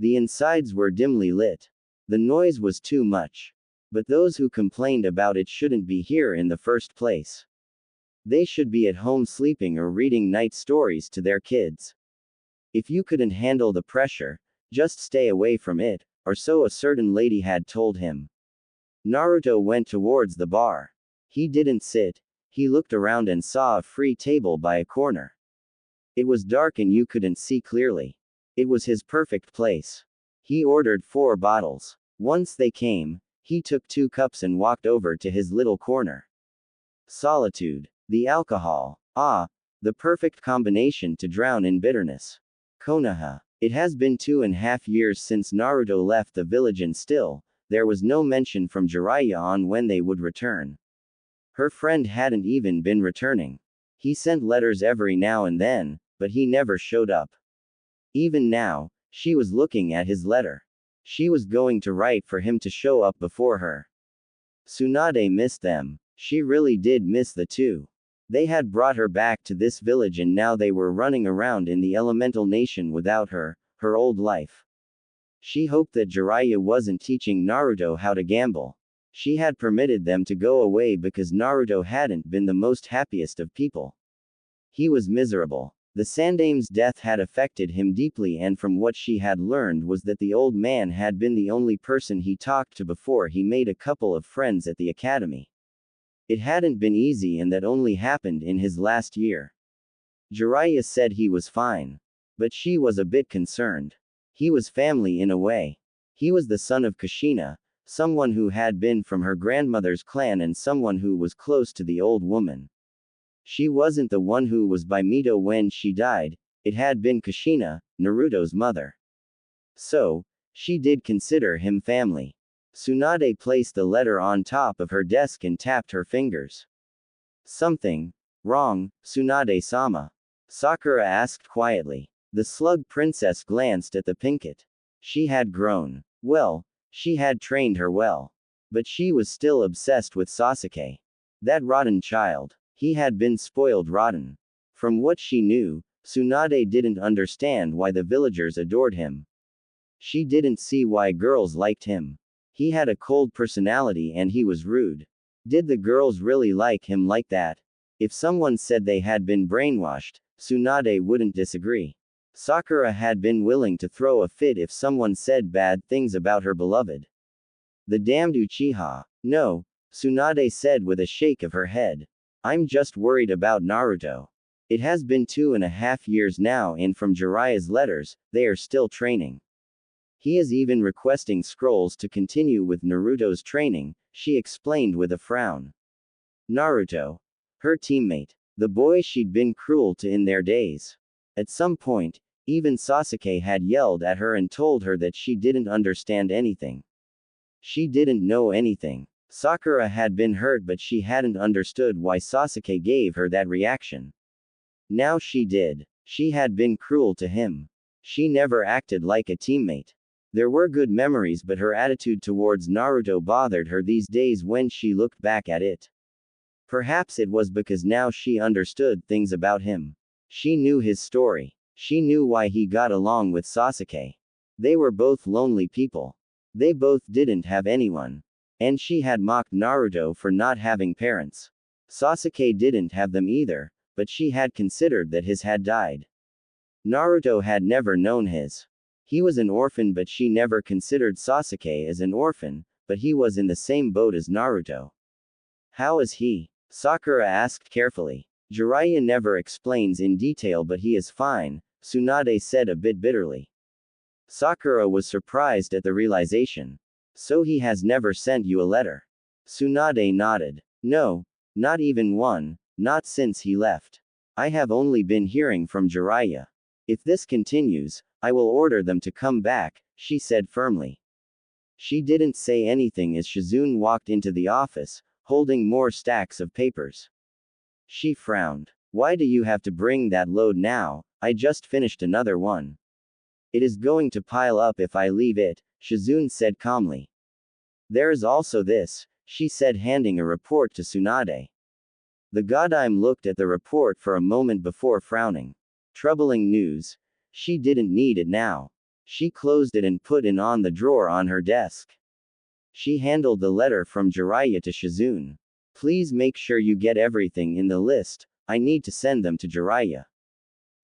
The insides were dimly lit. The noise was too much. But those who complained about it shouldn't be here in the first place. They should be at home sleeping or reading night stories to their kids. If you couldn't handle the pressure, just stay away from it, or so a certain lady had told him. Naruto went towards the bar. He didn't sit, he looked around and saw a free table by a corner. It was dark and you couldn't see clearly. It was his perfect place. He ordered 4 bottles. Once they came, he took 2 cups and walked over to his little corner. Solitude. The alcohol. Ah, the perfect combination to drown in bitterness. Konoha. It has been 2.5 years since Naruto left the village and still, there was no mention from Jiraiya on when they would return. Her friend hadn't even been returning. He sent letters every now and then, but he never showed up. Even now, she was looking at his letter. She was going to write for him to show up before her. Tsunade missed them. She really did miss the two. They had brought her back to this village and now they were running around in the elemental nation without her, her old life. She hoped that Jiraiya wasn't teaching Naruto how to gamble. She had permitted them to go away because Naruto hadn't been the most happiest of people. He was miserable. The Sandame's death had affected him deeply, and from what she had learned was that the old man had been the only person he talked to before he made a couple of friends at the academy. It hadn't been easy, and that only happened in his last year. Jiraiya said he was fine. But she was a bit concerned. He was family in a way. He was the son of Kushina, someone who had been from her grandmother's clan and someone who was close to the old woman. She wasn't the one who was by Mito when she died, it had been Kushina, Naruto's mother. So, she did consider him family. Tsunade placed the letter on top of her desk and tapped her fingers. Something wrong, Tsunade-sama? Sakura asked quietly. The slug princess glanced at the Pinkett. She had grown. Well, she had trained her well. But she was still obsessed with Sasuke. That rotten child. He had been spoiled rotten. From what she knew, Tsunade didn't understand why the villagers adored him. She didn't see why girls liked him. He had a cold personality and he was rude. Did the girls really like him like that? If someone said they had been brainwashed, Tsunade wouldn't disagree. Sakura had been willing to throw a fit if someone said bad things about her beloved. The damned Uchiha. No, Tsunade said with a shake of her head. I'm just worried about Naruto. It has been 2.5 years now and from Jiraiya's letters, they are still training. He is even requesting scrolls to continue with Naruto's training, she explained with a frown. Naruto. Her teammate. The boy she'd been cruel to in their days. At some point, even Sasuke had yelled at her and told her that she didn't understand anything. She didn't know anything. Sakura had been hurt but she hadn't understood why Sasuke gave her that reaction. Now she did. She had been cruel to him. She never acted like a teammate. There were good memories but her attitude towards Naruto bothered her these days when she looked back at it. Perhaps it was because now she understood things about him. She knew his story. She knew why he got along with Sasuke. They were both lonely people. They both didn't have anyone. And she had mocked Naruto for not having parents. Sasuke didn't have them either, but she had considered that his had died. Naruto had never known his. He was an orphan but she never considered Sasuke as an orphan, but he was in the same boat as Naruto. How is he? Sakura asked carefully. Jiraiya never explains in detail but he is fine, Tsunade said a bit bitterly. Sakura was surprised at the realization. So he has never sent you a letter? Tsunade nodded. No, not even one, not since he left. I have only been hearing from Jiraiya. If this continues, I will order them to come back, she said firmly. She didn't say anything as Shizune walked into the office, holding more stacks of papers. She frowned. Why do you have to bring that load now? I just finished another one. It is going to pile up if I leave it, Shizune said calmly. There is also this, she said handing a report to Tsunade. The Godime looked at the report for a moment before frowning. Troubling news. She didn't need it now. She closed it and put it on the drawer on her desk. She handled the letter from Jiraiya to Shizune. Please make sure you get everything in the list, I need to send them to Jiraiya.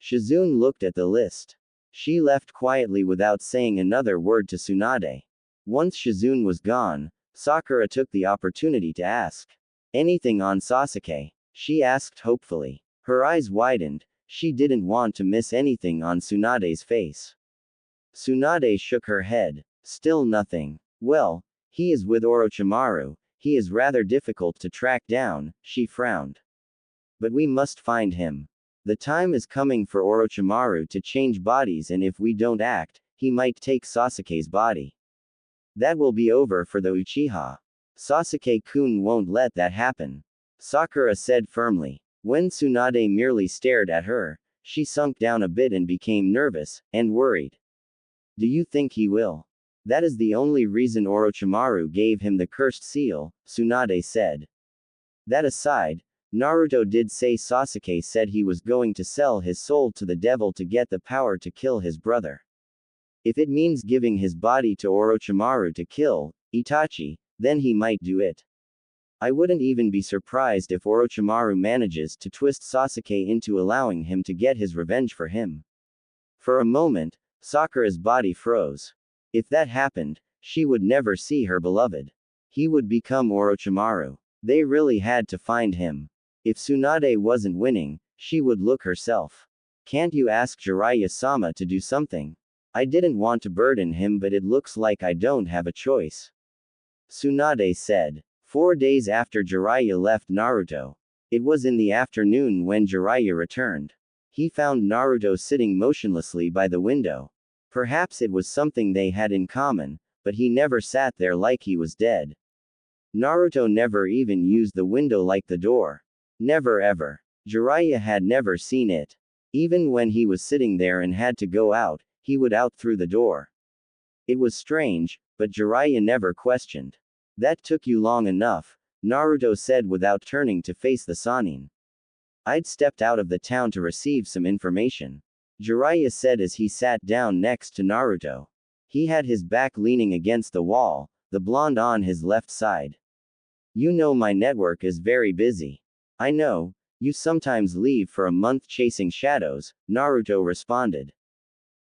Shizune looked at the list. She left quietly without saying another word to Tsunade. Once Shizune was gone, Sakura took the opportunity to ask. Anything on Sasuke? She asked hopefully. Her eyes widened, she didn't want to miss anything on Tsunade's face. Tsunade shook her head. Still nothing. Well, he is with Orochimaru, he is rather difficult to track down, she frowned. But we must find him. The time is coming for Orochimaru to change bodies and if we don't act, he might take Sasuke's body. That will be over for the Uchiha. Sasuke-kun won't let that happen. Sakura said firmly. When Tsunade merely stared at her, she sunk down a bit and became nervous, and worried. Do you think he will? That is the only reason Orochimaru gave him the cursed seal, Tsunade said. That aside, Naruto did say Sasuke said he was going to sell his soul to the devil to get the power to kill his brother. If it means giving his body to Orochimaru to kill Itachi, then he might do it. I wouldn't even be surprised if Orochimaru manages to twist Sasuke into allowing him to get his revenge for him. For a moment, Sakura's body froze. If that happened, she would never see her beloved. He would become Orochimaru. They really had to find him. If Tsunade wasn't winning, she would look herself. Can't you ask Jiraiya-sama to do something? I didn't want to burden him but it looks like I don't have a choice. Tsunade said. 4 days after Jiraiya left Naruto. It was in the afternoon when Jiraiya returned. He found Naruto sitting motionlessly by the window. Perhaps it was something they had in common, but he never sat there like he was dead. Naruto never even used the window like the door. Never ever. Jiraiya had never seen it. Even when he was sitting there and had to go out, he would out through the door. It was strange, but Jiraiya never questioned. That took you long enough, Naruto said without turning to face the Sannin. I'd stepped out of the town to receive some information. Jiraiya said as he sat down next to Naruto. He had his back leaning against the wall, the blonde on his left side. You know my network is very busy. I know, you sometimes leave for a month chasing shadows, Naruto responded.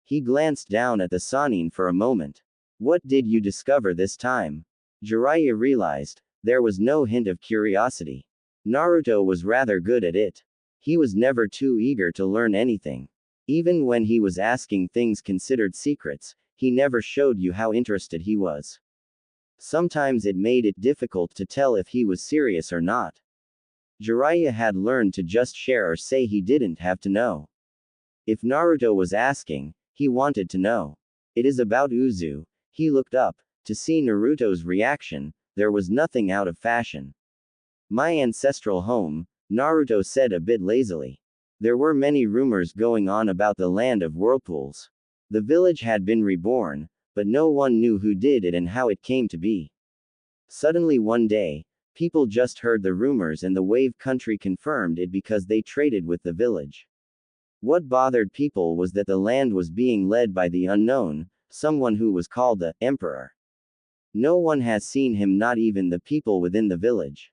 He glanced down at the Sannin for a moment. What did you discover this time? Jiraiya realized, there was no hint of curiosity. Naruto was rather good at it. He was never too eager to learn anything. Even when he was asking things considered secrets, he never showed you how interested he was. Sometimes it made it difficult to tell if he was serious or not. Jiraiya had learned to just share or say he didn't have to know. If Naruto was asking, he wanted to know. It is about Uzu. He looked up. To see Naruto's reaction, there was nothing out of fashion. My ancestral home, Naruto said a bit lazily. There were many rumors going on about the land of whirlpools. The village had been reborn, but no one knew who did it and how it came to be. Suddenly one day, people just heard the rumors and the wave country confirmed it because they traded with the village. What bothered people was that the land was being led by the unknown, someone who was called the Emperor. No one has seen him, not even the people within the village.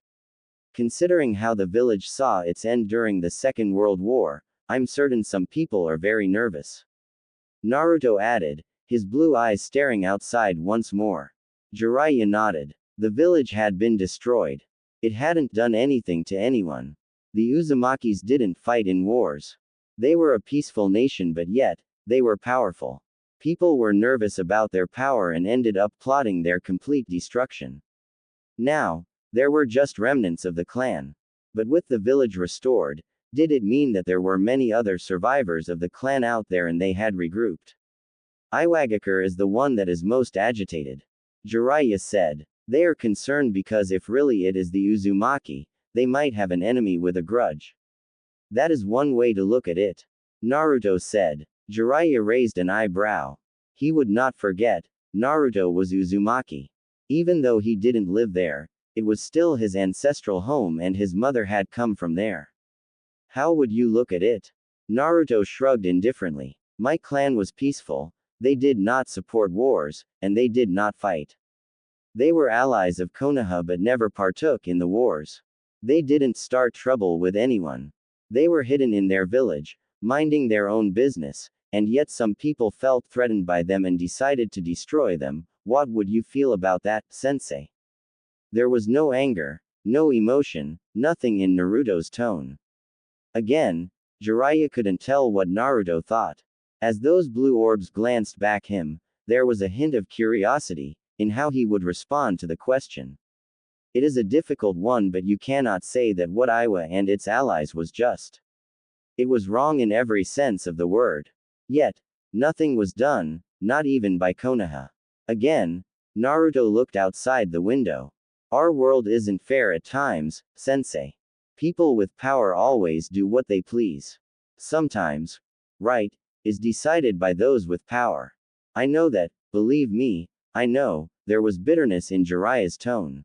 Considering how the village saw its end during the Second World War, I'm certain some people are very nervous. Naruto added, his blue eyes staring outside once more. Jiraiya nodded. The village had been destroyed. It hadn't done anything to anyone. The Uzumakis didn't fight in wars. They were a peaceful nation, but yet, they were powerful. People were nervous about their power and ended up plotting their complete destruction. Now, there were just remnants of the clan. But with the village restored, did it mean that there were many other survivors of the clan out there and they had regrouped? Iwagakure is the one that is most agitated. Jiraiya said. They are concerned because if really it is the Uzumaki, they might have an enemy with a grudge. That is one way to look at it. Naruto said. Jiraiya raised an eyebrow. He would not forget, Naruto was Uzumaki. Even though he didn't live there, it was still his ancestral home and his mother had come from there. How would you look at it? Naruto shrugged indifferently. My clan was peaceful, they did not support wars, and they did not fight. They were allies of Konoha but never partook in the wars. They didn't start trouble with anyone. They were hidden in their village, minding their own business, and yet some people felt threatened by them and decided to destroy them. What would you feel about that, sensei? There was no anger, no emotion, nothing in Naruto's tone. Again, Jiraiya couldn't tell what Naruto thought. As those blue orbs glanced back him, there was a hint of curiosity in how he would respond to the question. It is a difficult one, but you cannot say that what Iwa and its allies was just. It was wrong in every sense of the word. Yet, nothing was done, not even by Konoha. Again, Naruto looked outside the window. Our world isn't fair at times, sensei. People with power always do what they please. Sometimes, right is decided by those with power. I know that, believe me, I know. There was bitterness in Jiraiya's tone.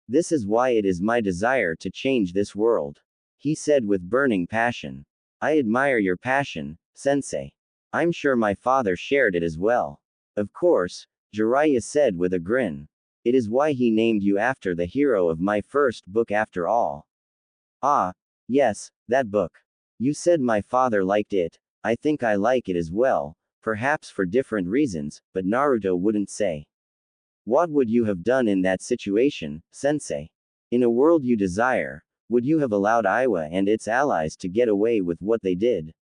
This is why it is my desire to change this world, he said with burning passion. I admire your passion, sensei. I'm sure my father shared it as well. Of course, Jiraiya said with a grin. It is why he named you after the hero of my first book after all. Ah, yes, that book. You said my father liked it. I think I like it as well, perhaps for different reasons, but Naruto wouldn't say. What would you have done in that situation, sensei? In a world you desire, would you have allowed Iwa and its allies to get away with what they did?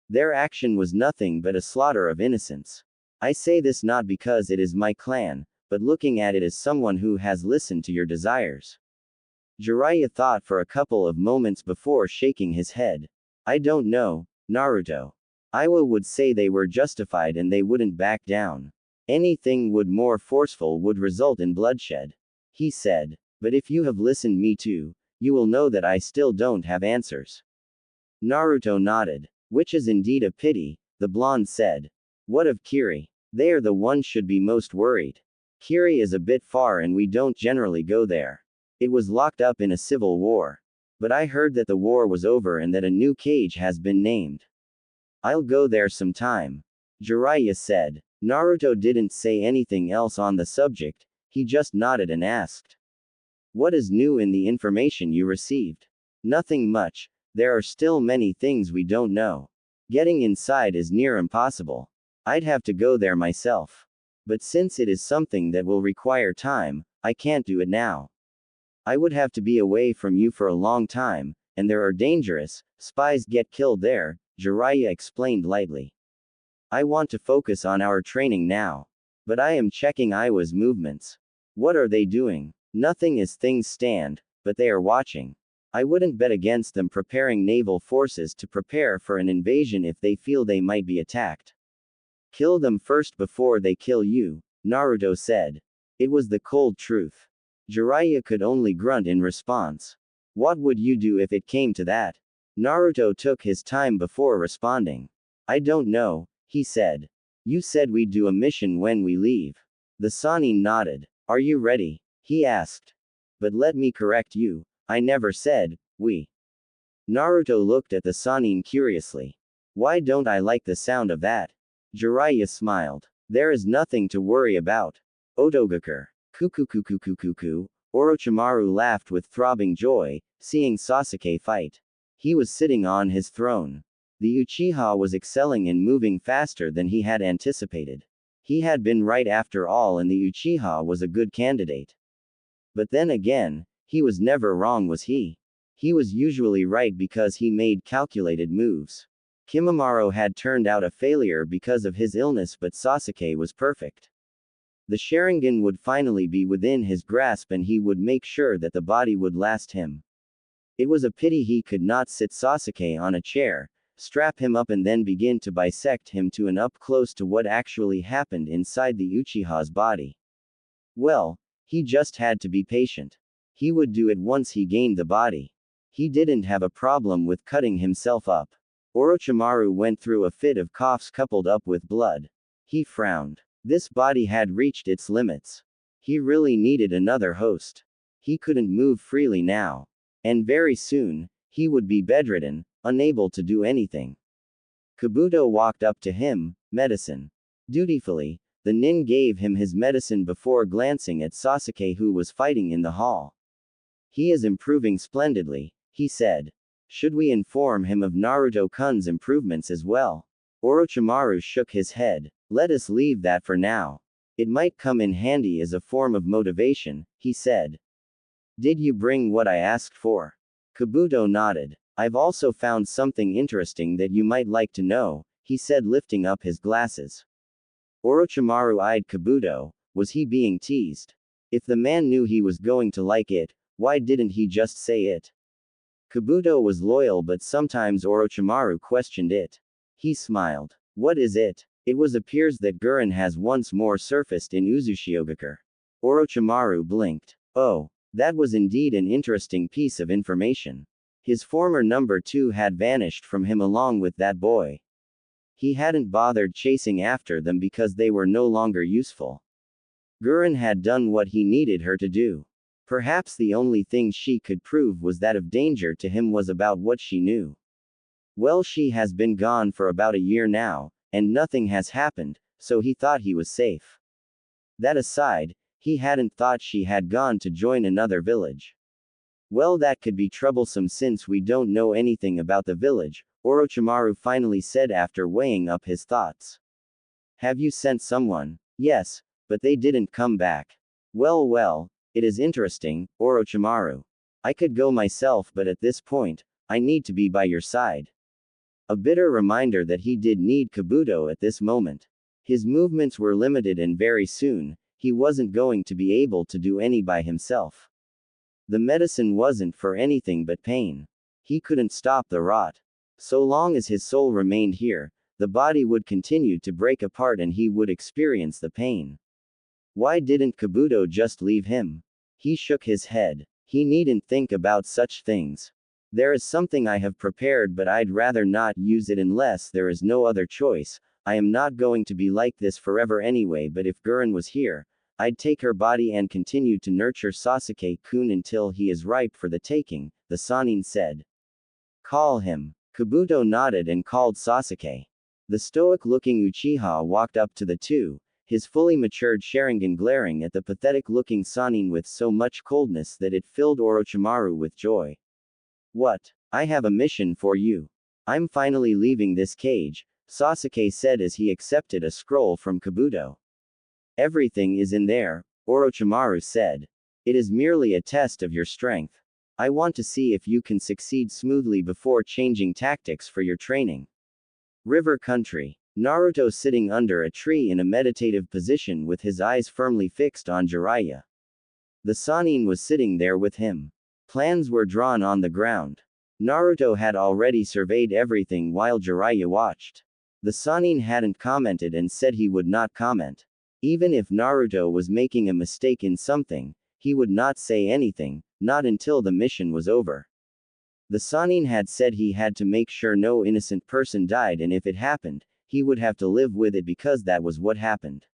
Their action was nothing but a slaughter of innocents. I say this not because it is my clan, but looking at it as someone who has listened to your desires. Jiraiya thought for a couple of moments before shaking his head. I don't know, Naruto. Iwa would say they were justified and they wouldn't back down. Anything would more forceful would result in bloodshed. He said. But if you have listened me to, you will know that I still don't have answers. Naruto nodded. Which is indeed a pity, the blonde said. What of Kiri? They are the ones should be most worried. Kiri is a bit far and we don't generally go there. It was locked up in a civil war. But I heard that the war was over and that a new cage has been named. I'll go there sometime. Jiraiya said. Naruto didn't say anything else on the subject, he just nodded and asked. What is new in the information you received? Nothing much, there are still many things we don't know. Getting inside is near impossible. I'd have to go there myself. But since it is something that will require time, I can't do it now. I would have to be away from you for a long time, and there are dangerous spies get killed there, Jiraiya explained lightly. I want to focus on our training now. But I am checking Iwa's movements. What are they doing? Nothing as things stand, but they are watching. I wouldn't bet against them preparing naval forces to prepare for an invasion if they feel they might be attacked. Kill them first before they kill you, Naruto said. It was the cold truth. Jiraiya could only grunt in response. What would you do if it came to that? Naruto took his time before responding. I don't know, he said. You said we'd do a mission when we leave. The Sannin nodded. Are you ready? He asked. But let me correct you, I never said, we. Naruto looked at the Sannin curiously. Why don't I like the sound of that? Jiraiya smiled. There is nothing to worry about. Otogakure. Kukukukukukuku. Orochimaru laughed with throbbing joy, seeing Sasuke fight. He was sitting on his throne. The Uchiha was excelling and moving faster than he had anticipated. He had been right after all and the Uchiha was a good candidate. But then again, he was never wrong, was he? He was usually right because he made calculated moves. Kimimaro had turned out a failure because of his illness, but Sasuke was perfect. The Sharingan would finally be within his grasp and he would make sure that the body would last him. It was a pity he could not sit Sasuke on a chair, strap him up and then begin to bisect him to an up close to what actually happened inside the Uchiha's body. Well, he just had to be patient. He would do it once he gained the body. He didn't have a problem with cutting himself up. Orochimaru went through a fit of coughs coupled up with blood. He frowned. This body had reached its limits. He really needed another host. He couldn't move freely now. And very soon, he would be bedridden, unable to do anything. Kabuto walked up to him, medicine. Dutifully, the nin gave him his medicine before glancing at Sasuke who was fighting in the hall. He is improving splendidly, he said. Should we inform him of Naruto-kun's improvements as well? Orochimaru shook his head. Let us leave that for now. It might come in handy as a form of motivation, he said. Did you bring what I asked for? Kabuto nodded. I've also found something interesting that you might like to know, he said lifting up his glasses. Orochimaru eyed Kabuto. Was he being teased? If the man knew he was going to like it, why didn't he just say it? Kabuto was loyal, but sometimes Orochimaru questioned it. He smiled. What is it? It appears that Gurren has once more surfaced in Uzushiogakure. Orochimaru blinked. Oh, that was indeed an interesting piece of information. His former number 2 had vanished from him along with that boy. He hadn't bothered chasing after them because they were no longer useful. Gurren had done what he needed her to do. Perhaps the only thing she could prove was that of danger to him was about what she knew. Well, she has been gone for about a year now, and nothing has happened, so he thought he was safe. That aside, he hadn't thought she had gone to join another village. Well, that could be troublesome since we don't know anything about the village, Orochimaru finally said after weighing up his thoughts. Have you sent someone? Yes, but they didn't come back. Well, it is interesting, Orochimaru. I could go myself, but at this point, I need to be by your side. A bitter reminder that he did need Kabuto at this moment. His movements were limited and very soon, he wasn't going to be able to do any by himself. The medicine wasn't for anything but pain. He couldn't stop the rot. So long as his soul remained here, the body would continue to break apart and he would experience the pain. Why didn't Kabuto just leave him? He shook his head. He needn't think about such things. There is something I have prepared, but I'd rather not use it unless there is no other choice. I am not going to be like this forever anyway, but if Gurren was here, I'd take her body and continue to nurture Sasuke-kun until he is ripe for the taking, the Sannin said. Call him. Kabuto nodded and called Sasuke. The stoic-looking Uchiha walked up to the two, his fully matured Sharingan glaring at the pathetic-looking Sannin with so much coldness that it filled Orochimaru with joy. What? I have a mission for you. I'm finally leaving this cage, Sasuke said as he accepted a scroll from Kabuto. Everything is in there, Orochimaru said. It is merely a test of your strength. I want to see if you can succeed smoothly before changing tactics for your training. River Country. Naruto sitting under a tree in a meditative position with his eyes firmly fixed on Jiraiya. The Sannin was sitting there with him. Plans were drawn on the ground. Naruto had already surveyed everything while Jiraiya watched. The Sannin hadn't commented and said he would not comment. Even if Naruto was making a mistake in something, he would not say anything, not until the mission was over. The Sannin had said he had to make sure no innocent person died, and if it happened, he would have to live with it because that was what happened.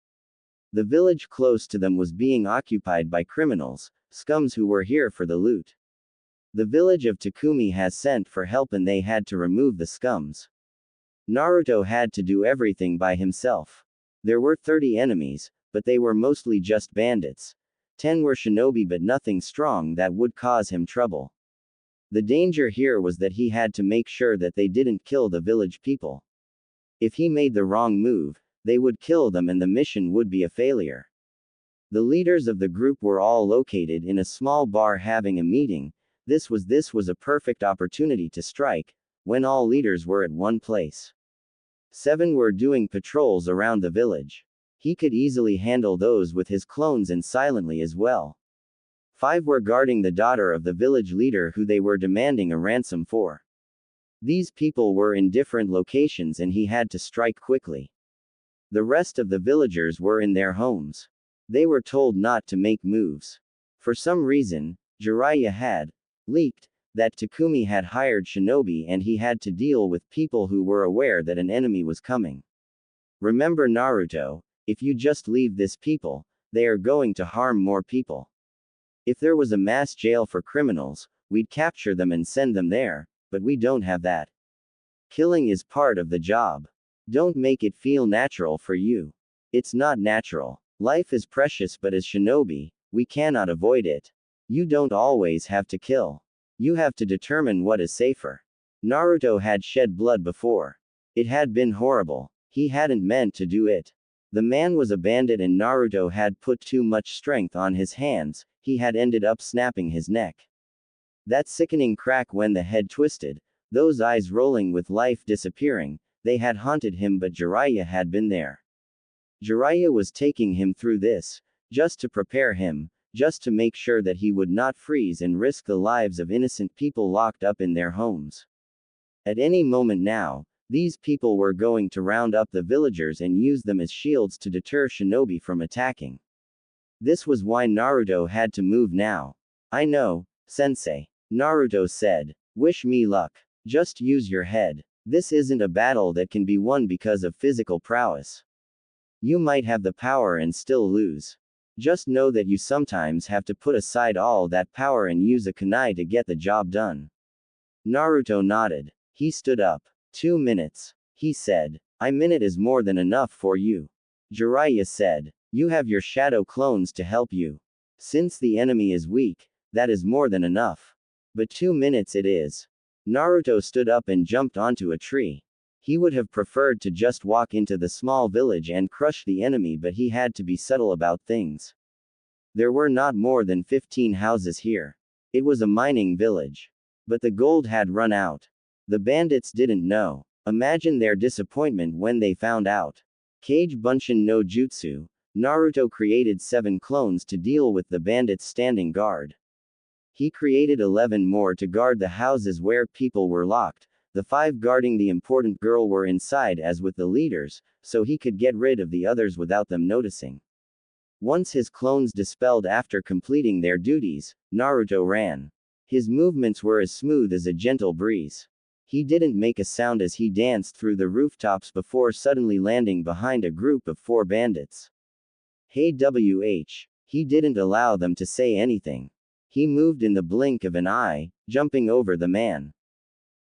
The village close to them was being occupied by criminals, scums who were here for the loot. The village of Takumi has sent for help and they had to remove the scums. Naruto had to do everything by himself. There were 30 enemies, but they were mostly just bandits. 10 were shinobi but nothing strong that would cause him trouble. The danger here was that he had to make sure that they didn't kill the village people. If he made the wrong move, they would kill them and the mission would be a failure. The leaders of the group were all located in a small bar having a meeting. This was a perfect opportunity to strike, when all leaders were at one place. 7 were doing patrols around the village. He could easily handle those with his clones and silently as well. 5 were guarding the daughter of the village leader who they were demanding a ransom for. These people were in different locations and he had to strike quickly. The rest of the villagers were in their homes. They were told not to make moves. For some reason, Jiraiya had leaked that Takumi had hired shinobi and he had to deal with people who were aware that an enemy was coming. Remember Naruto, if you just leave this people, they are going to harm more people. If there was a mass jail for criminals, we'd capture them and send them there, but we don't have that. Killing is part of the job. Don't make it feel natural for you. It's not natural. Life is precious, but as shinobi, we cannot avoid it. You don't always have to kill. You have to determine what is safer. Naruto had shed blood before. It had been horrible. He hadn't meant to do it. The man was a bandit and Naruto had put too much strength on his hands, he had ended up snapping his neck. That sickening crack when the head twisted, those eyes rolling with life disappearing, they had haunted him, but Jiraiya had been there. Jiraiya was taking him through this, just to prepare him, just to make sure that he would not freeze and risk the lives of innocent people locked up in their homes. At any moment now, these people were going to round up the villagers and use them as shields to deter shinobi from attacking. This was why Naruto had to move now. I know, sensei. Naruto said. Wish me luck. Just use your head. This isn't a battle that can be won because of physical prowess. You might have the power and still lose. Just know that you sometimes have to put aside all that power and use a kunai to get the job done. Naruto nodded. He stood up. 2 minutes. He said. A minute is more than enough for you. Jiraiya said. You have your shadow clones to help you. Since the enemy is weak, that is more than enough. But 2 minutes it is. Naruto stood up and jumped onto a tree. He would have preferred to just walk into the small village and crush the enemy, but he had to be subtle about things. There were not more than 15 houses here. It was a mining village. But the gold had run out. The bandits didn't know. Imagine their disappointment when they found out. Kage Bunshin no Jutsu. Naruto created 7 clones to deal with the bandits standing guard. He created 11 more to guard the houses where people were locked, the 5 guarding the important girl were inside as with the leaders, so he could get rid of the others without them noticing. Once his clones dispelled after completing their duties, Naruto ran. His movements were as smooth as a gentle breeze. He didn't make a sound as he danced through the rooftops before suddenly landing behind a group of 4 bandits. Hey WH. He didn't allow them to say anything. He moved in the blink of an eye, jumping over the man.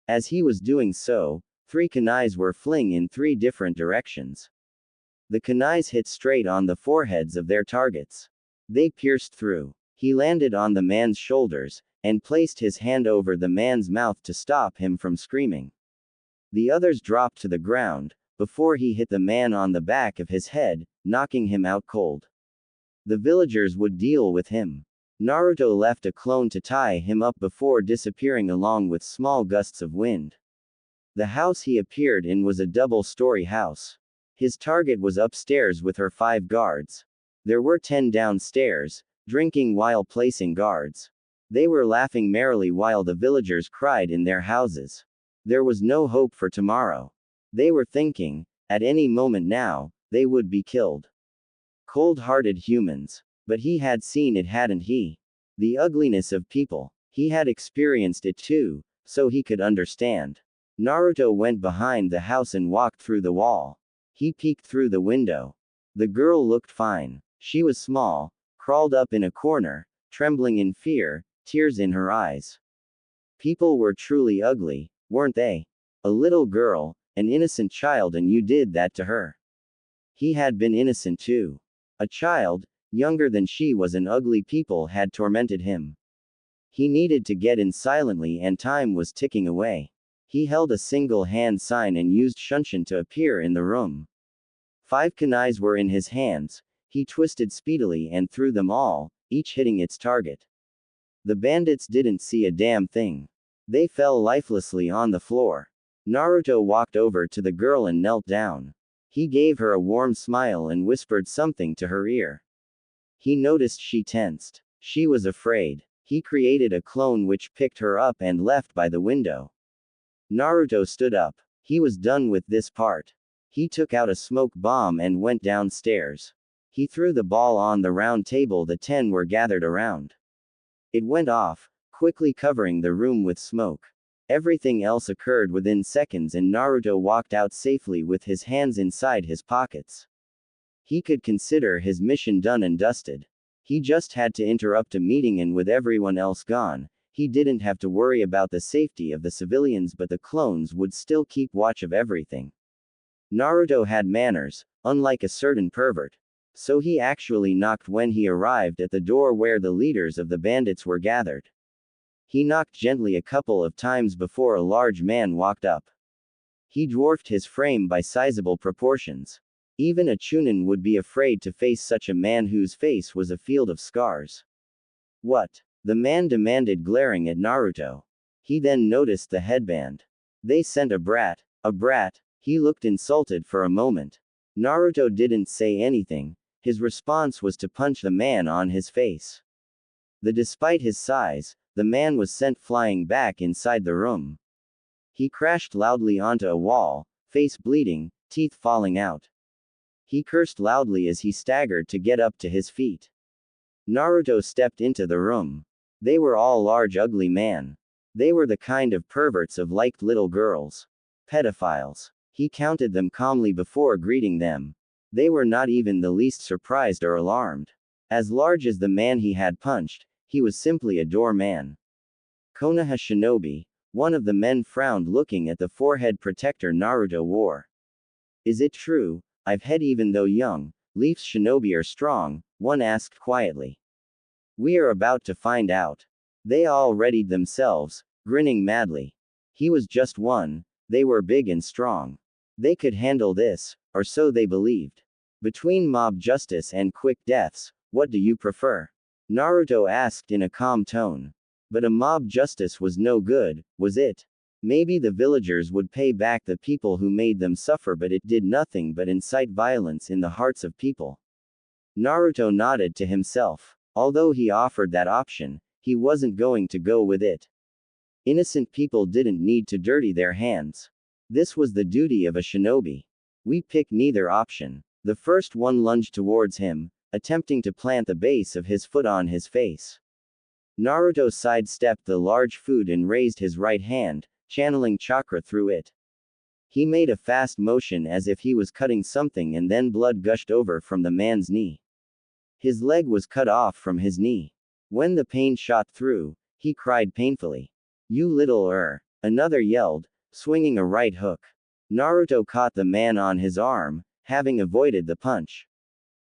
As he was doing so, 3 kunais were fling in 3 different directions. The kunais hit straight on the foreheads of their targets. They pierced through. He landed on the man's shoulders, and placed his hand over the man's mouth to stop him from screaming. The others dropped to the ground, before he hit the man on the back of his head, knocking him out cold. The villagers would deal with him. Naruto left a clone to tie him up before disappearing along with small gusts of wind. The house he appeared in was a double-story house. His target was upstairs with her 5 guards. There were 10 downstairs, drinking while placing guards. They were laughing merrily while the villagers cried in their houses. There was no hope for tomorrow. They were thinking, at any moment now, they would be killed. Cold-hearted humans. But he had seen it, hadn't he? The ugliness of people. He had experienced it too, so he could understand. Naruto went behind the house and walked through the wall. He peeked through the window. The girl looked fine. She was small, crawled up in a corner, trembling in fear, tears in her eyes. People were truly ugly, weren't they? A little girl, an innocent child, and you did that to her. He had been innocent too. A child, younger than she was, and ugly people had tormented him. He needed to get in silently, and time was ticking away. He held a single hand sign and used Shunshin to appear in the room. 5 kunais were in his hands. He twisted speedily and threw them all, each hitting its target. The bandits didn't see a damn thing. They fell lifelessly on the floor. Naruto walked over to the girl and knelt down. He gave her a warm smile and whispered something to her ear. He noticed she tensed. She was afraid. He created a clone which picked her up and left by the window. Naruto stood up. He was done with this part. He took out a smoke bomb and went downstairs. He threw the ball on the round table the 10 were gathered around. It went off, quickly covering the room with smoke. Everything else occurred within seconds, and Naruto walked out safely with his hands inside his pockets. He could consider his mission done and dusted. He just had to interrupt a meeting, and with everyone else gone, he didn't have to worry about the safety of the civilians, but the clones would still keep watch of everything. Naruto had manners, unlike a certain pervert. So he actually knocked when he arrived at the door where the leaders of the bandits were gathered. He knocked gently a couple of times before a large man walked up. He dwarfed his frame by sizable proportions. Even a Chunin would be afraid to face such a man whose face was a field of scars. What? The man demanded, glaring at Naruto. He then noticed the headband. They sent a brat. A brat? He looked insulted for a moment. Naruto didn't say anything. His response was to punch the man on his face. Despite his size, the man was sent flying back inside the room. He crashed loudly onto a wall, face bleeding, teeth falling out. He cursed loudly as he staggered to get up to his feet. Naruto stepped into the room. They were all large, ugly men. They were the kind of perverts of liked little girls. Pedophiles. He counted them calmly before greeting them. They were not even the least surprised or alarmed. As large as the man he had punched, he was simply a doorman. Konoha Shinobi, one of the men frowned, looking at the forehead protector Naruto wore. Is it true, I've head even though young, Leaf's shinobi are strong? One asked quietly. We are about to find out. They all readied themselves, grinning madly. He was just one. They were big and strong. They could handle this, or so they believed. Between mob justice and quick deaths, what do you prefer? Naruto asked in a calm tone. But a mob justice was no good, was it? Maybe the villagers would pay back the people who made them suffer, but it did nothing but incite violence in the hearts of people. Naruto nodded to himself. Although he offered that option, he wasn't going to go with it. Innocent people didn't need to dirty their hands. This was the duty of a shinobi. We picked neither option. The first one lunged towards him, attempting to plant the base of his foot on his face. Naruto sidestepped the large foot and raised his right hand, channeling chakra through it. He made a fast motion as if he was cutting something, and then blood gushed over from the man's knee. His leg was cut off from his knee. When the pain shot through, he cried painfully. "You little Another yelled, swinging a right hook. Naruto caught the man on his arm, having avoided the punch.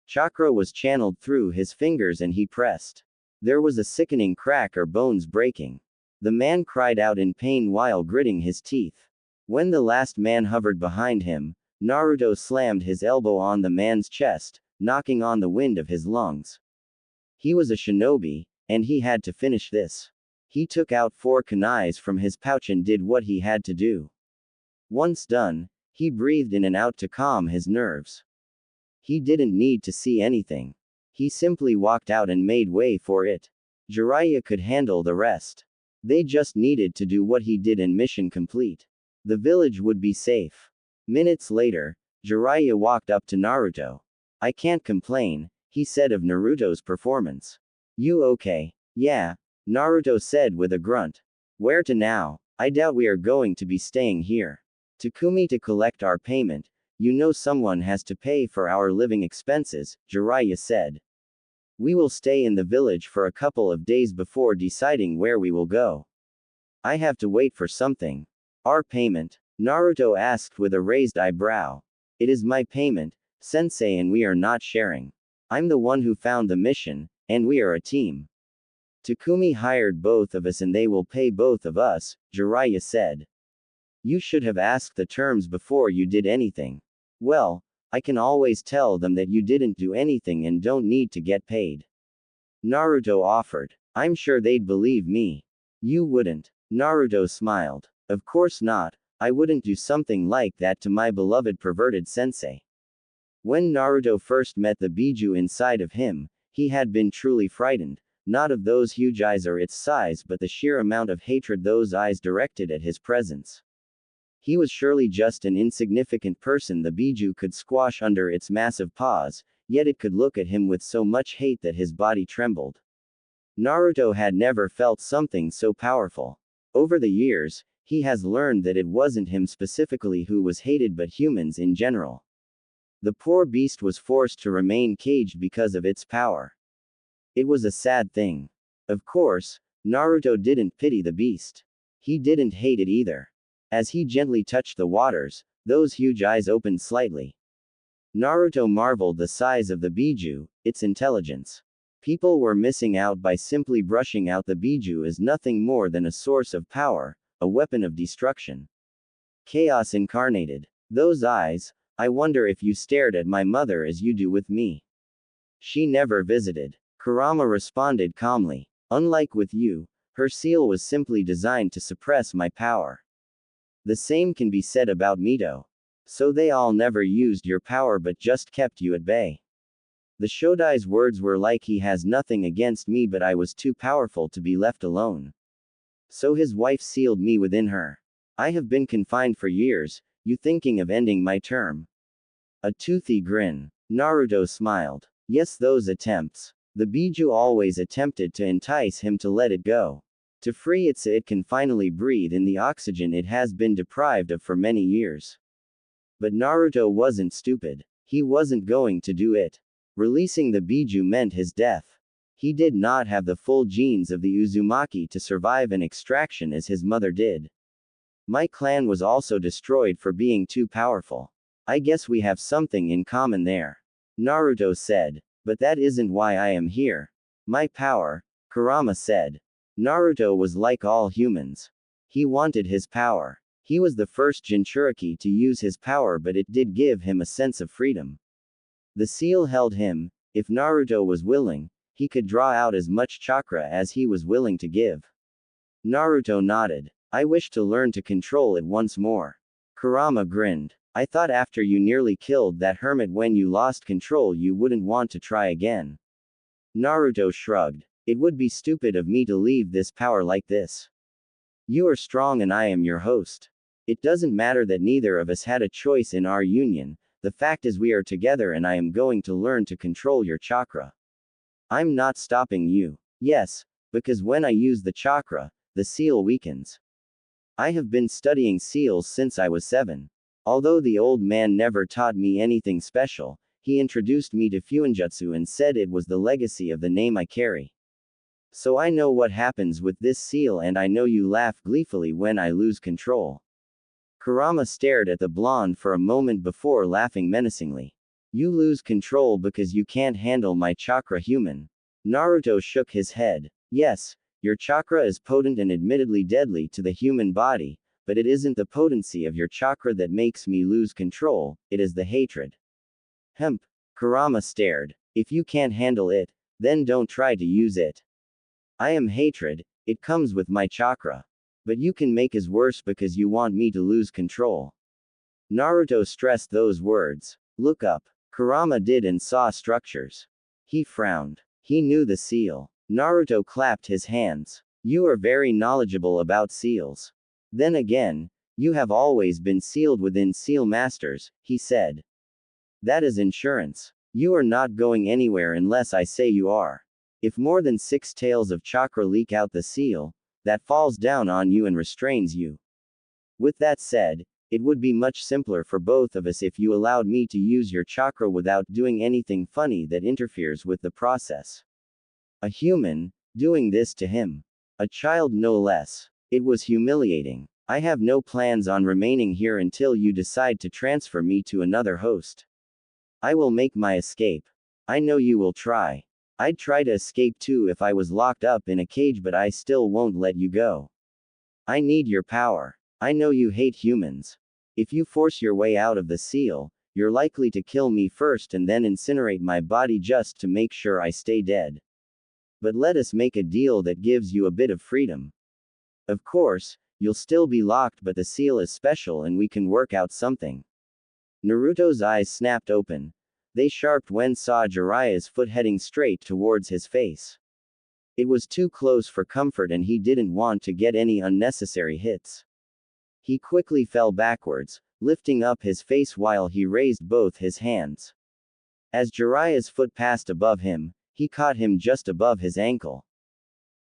Chakra was channeled through his fingers and he pressed. There was a sickening crack or bones breaking. The man cried out in pain while gritting his teeth. When the last man hovered behind him, Naruto slammed his elbow on the man's chest, knocking on the wind of his lungs. He was a shinobi, and he had to finish this. He took out 4 kunais from his pouch and did what he had to do. Once done, he breathed in and out to calm his nerves. He didn't need to see anything. He simply walked out and made way for it. Jiraiya could handle the rest. They just needed to do what he did and mission complete. The village would be safe. Minutes later, Jiraiya walked up to Naruto. "I can't complain," he said of Naruto's performance. "You okay?" "Yeah," Naruto said with a grunt. "Where to now? I doubt we are going to be staying here. Takumi to collect our payment. You know someone has to pay for our living expenses," Jiraiya said. "We will stay in the village for a couple of days before deciding where we will go. I have to wait for something." "Our payment?" Naruto asked with a raised eyebrow. "It is my payment, sensei, and we are not sharing. I'm the one who found the mission, and we are a team. Takumi hired both of us and they will pay both of us," Jiraiya said. "You should have asked the terms before you did anything." "Well, I can always tell them that you didn't do anything and don't need to get paid," Naruto offered. "I'm sure they'd believe me." "You wouldn't." Naruto smiled. "Of course not. I wouldn't do something like that to my beloved perverted sensei." When Naruto first met the Biju inside of him, he had been truly frightened, not of those huge eyes or its size, but the sheer amount of hatred those eyes directed at his presence. He was surely just an insignificant person the Biju could squash under its massive paws, yet it could look at him with so much hate that his body trembled. Naruto had never felt something so powerful. Over the years, he has learned that it wasn't him specifically who was hated but humans in general. The poor beast was forced to remain caged because of its power. It was a sad thing. Of course, Naruto didn't pity the beast. He didn't hate it either. As he gently touched the waters, those huge eyes opened slightly. Naruto marveled the size of the Biju, its intelligence. People were missing out by simply brushing out the Biju as nothing more than a source of power, a weapon of destruction. Chaos incarnated. "Those eyes, I wonder if you stared at my mother as you do with me." "She never visited," Kurama responded calmly. "Unlike with you, her seal was simply designed to suppress my power. The same can be said about Mito. So they all never used your power but just kept you at bay." The Shodai's words were like, "He has nothing against me but I was too powerful to be left alone. So his wife sealed me within her. I have been confined for years, you thinking of ending my term?" A toothy grin. Naruto smiled. Yes, those attempts. The Biju always attempted to entice him to let it go. To free it so it can finally breathe in the oxygen it has been deprived of for many years. But Naruto wasn't stupid. He wasn't going to do it. Releasing the Biju meant his death. He did not have the full genes of the Uzumaki to survive an extraction as his mother did. My clan was also destroyed for being too powerful. I guess we have something in common there, Naruto said. But that isn't why I am here. My power, Kurama said. Naruto was like all humans. He wanted his power. He was the first Jinchuriki to use his power, but it did give him a sense of freedom. The seal held him. If Naruto was willing, he could draw out as much chakra as he was willing to give. Naruto nodded. I wish to learn to control it once more. Kurama grinned. I thought after you nearly killed that hermit when you lost control you wouldn't want to try again. Naruto shrugged. It would be stupid of me to leave this power like this. You are strong and I am your host. It doesn't matter that neither of us had a choice in our union, the fact is we are together and I am going to learn to control your chakra. I'm not stopping you. Yes, because when I use the chakra, the seal weakens. I have been studying seals since I was 7. Although the old man never taught me anything special, he introduced me to Fuinjutsu and said it was the legacy of the name I carry. So I know what happens with this seal and I know you laugh gleefully when I lose control. Kurama stared at the blonde for a moment before laughing menacingly. You lose control because you can't handle my chakra, human. Naruto shook his head. Yes, your chakra is potent and admittedly deadly to the human body, but it isn't the potency of your chakra that makes me lose control, it is the hatred. Hemp. Kurama stared. If you can't handle it, then don't try to use it. I am hatred, it comes with my chakra. But you can make it worse because you want me to lose control. Naruto stressed those words. Look up. Kurama did and saw structures. He frowned. He knew the seal. Naruto clapped his hands. You are very knowledgeable about seals. Then again, you have always been sealed within seal masters, he said. That is insurance. You are not going anywhere unless I say you are. If more than 6 tails of chakra leak out the seal, that falls down on you and restrains you. With that said, it would be much simpler for both of us if you allowed me to use your chakra without doing anything funny that interferes with the process. A human, doing this to him. A child no less. It was humiliating. I have no plans on remaining here until you decide to transfer me to another host. I will make my escape. I know you will try. I'd try to escape too if I was locked up in a cage, but I still won't let you go. I need your power. I know you hate humans. If you force your way out of the seal, you're likely to kill me first and then incinerate my body just to make sure I stay dead. But let us make a deal that gives you a bit of freedom. Of course, you'll still be locked, but the seal is special and we can work out something. Naruto's eyes snapped open. They sharpened when saw Jiraiya's foot heading straight towards his face. It was too close for comfort and he didn't want to get any unnecessary hits. He quickly fell backwards, lifting up his face while he raised both his hands. As Jiraiya's foot passed above him, he caught him just above his ankle.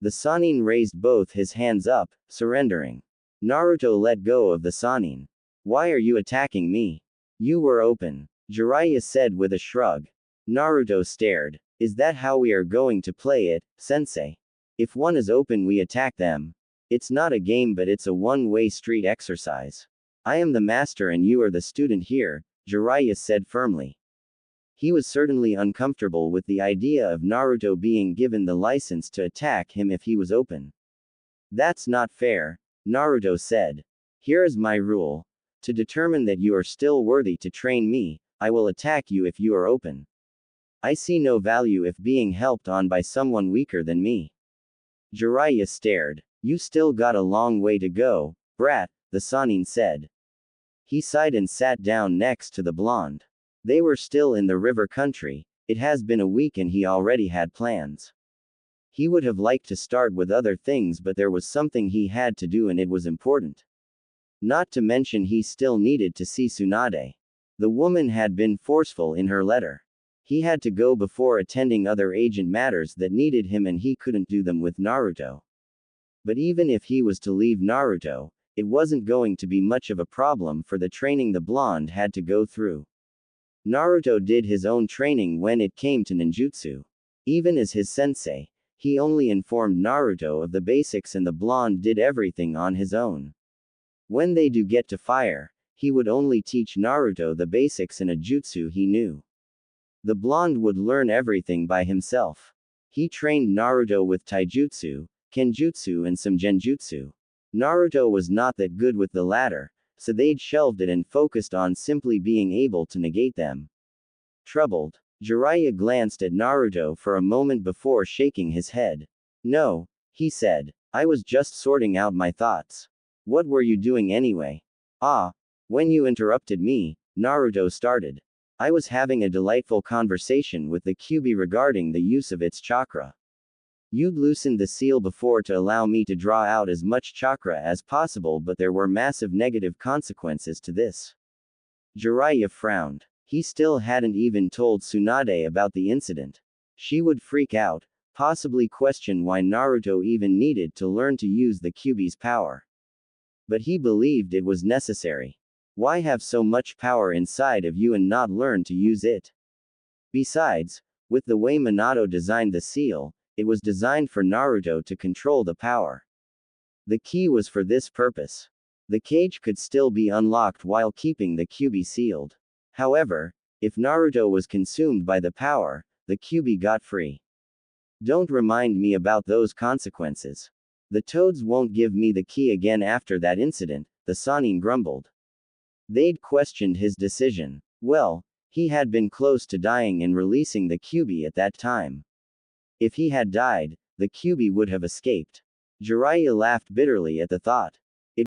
The Sannin raised both his hands up, surrendering. Naruto let go of the Sannin. Why are you attacking me? You were open, Jiraiya said with a shrug. Naruto stared. Is that how we are going to play it, sensei? If one is open we attack them. It's not a game but it's a one-way street exercise. I am the master and you are the student here, Jiraiya said firmly. He was certainly uncomfortable with the idea of Naruto being given the license to attack him if he was open. That's not fair, Naruto said. Here is my rule. To determine that you are still worthy to train me, I will attack you if you are open. I see no value if being helped on by someone weaker than me. Jiraiya stared. You still got a long way to go, brat, the Sannin said. He sighed and sat down next to the blonde. They were still in the river country. It has been a week and he already had plans. He would have liked to start with other things but there was something he had to do and it was important. Not to mention he still needed to see Tsunade. The woman had been forceful in her letter. He had to go before attending other agent matters that needed him and he couldn't do them with Naruto. But even if he was to leave Naruto, it wasn't going to be much of a problem for the training the blonde had to go through. Naruto did his own training when it came to ninjutsu. Even as his sensei, he only informed Naruto of the basics and the blonde did everything on his own. When they do get to fire, he would only teach Naruto the basics in a jutsu he knew. The blonde would learn everything by himself. He trained Naruto with taijutsu, kenjutsu and some genjutsu. Naruto was not that good with the latter, so they'd shelved it and focused on simply being able to negate them. Troubled, Jiraiya glanced at Naruto for a moment before shaking his head. No, he said. I was just sorting out my thoughts. What were you doing anyway? Ah, when you interrupted me, Naruto started. I was having a delightful conversation with the Kyuubi regarding the use of its chakra. You'd loosened the seal before to allow me to draw out as much chakra as possible, but there were massive negative consequences to this. Jiraiya frowned. He still hadn't even told Tsunade about the incident. She would freak out, possibly question why Naruto even needed to learn to use the Kyuubi's power. But he believed it was necessary. Why have so much power inside of you and not learn to use it? Besides, with the way Minato designed the seal, it was designed for Naruto to control the power. The key was for this purpose. The cage could still be unlocked while keeping the Kyuubi sealed. However, if Naruto was consumed by the power, the Kyuubi got free. Don't remind me about those consequences. The toads won't give me the key again after that incident, the Sannin grumbled. They'd questioned his decision. Well, he had been close to dying and releasing the Kyuubi at that time. If he had died, the Kyuubi would have escaped. Jiraiya laughed bitterly at the thought.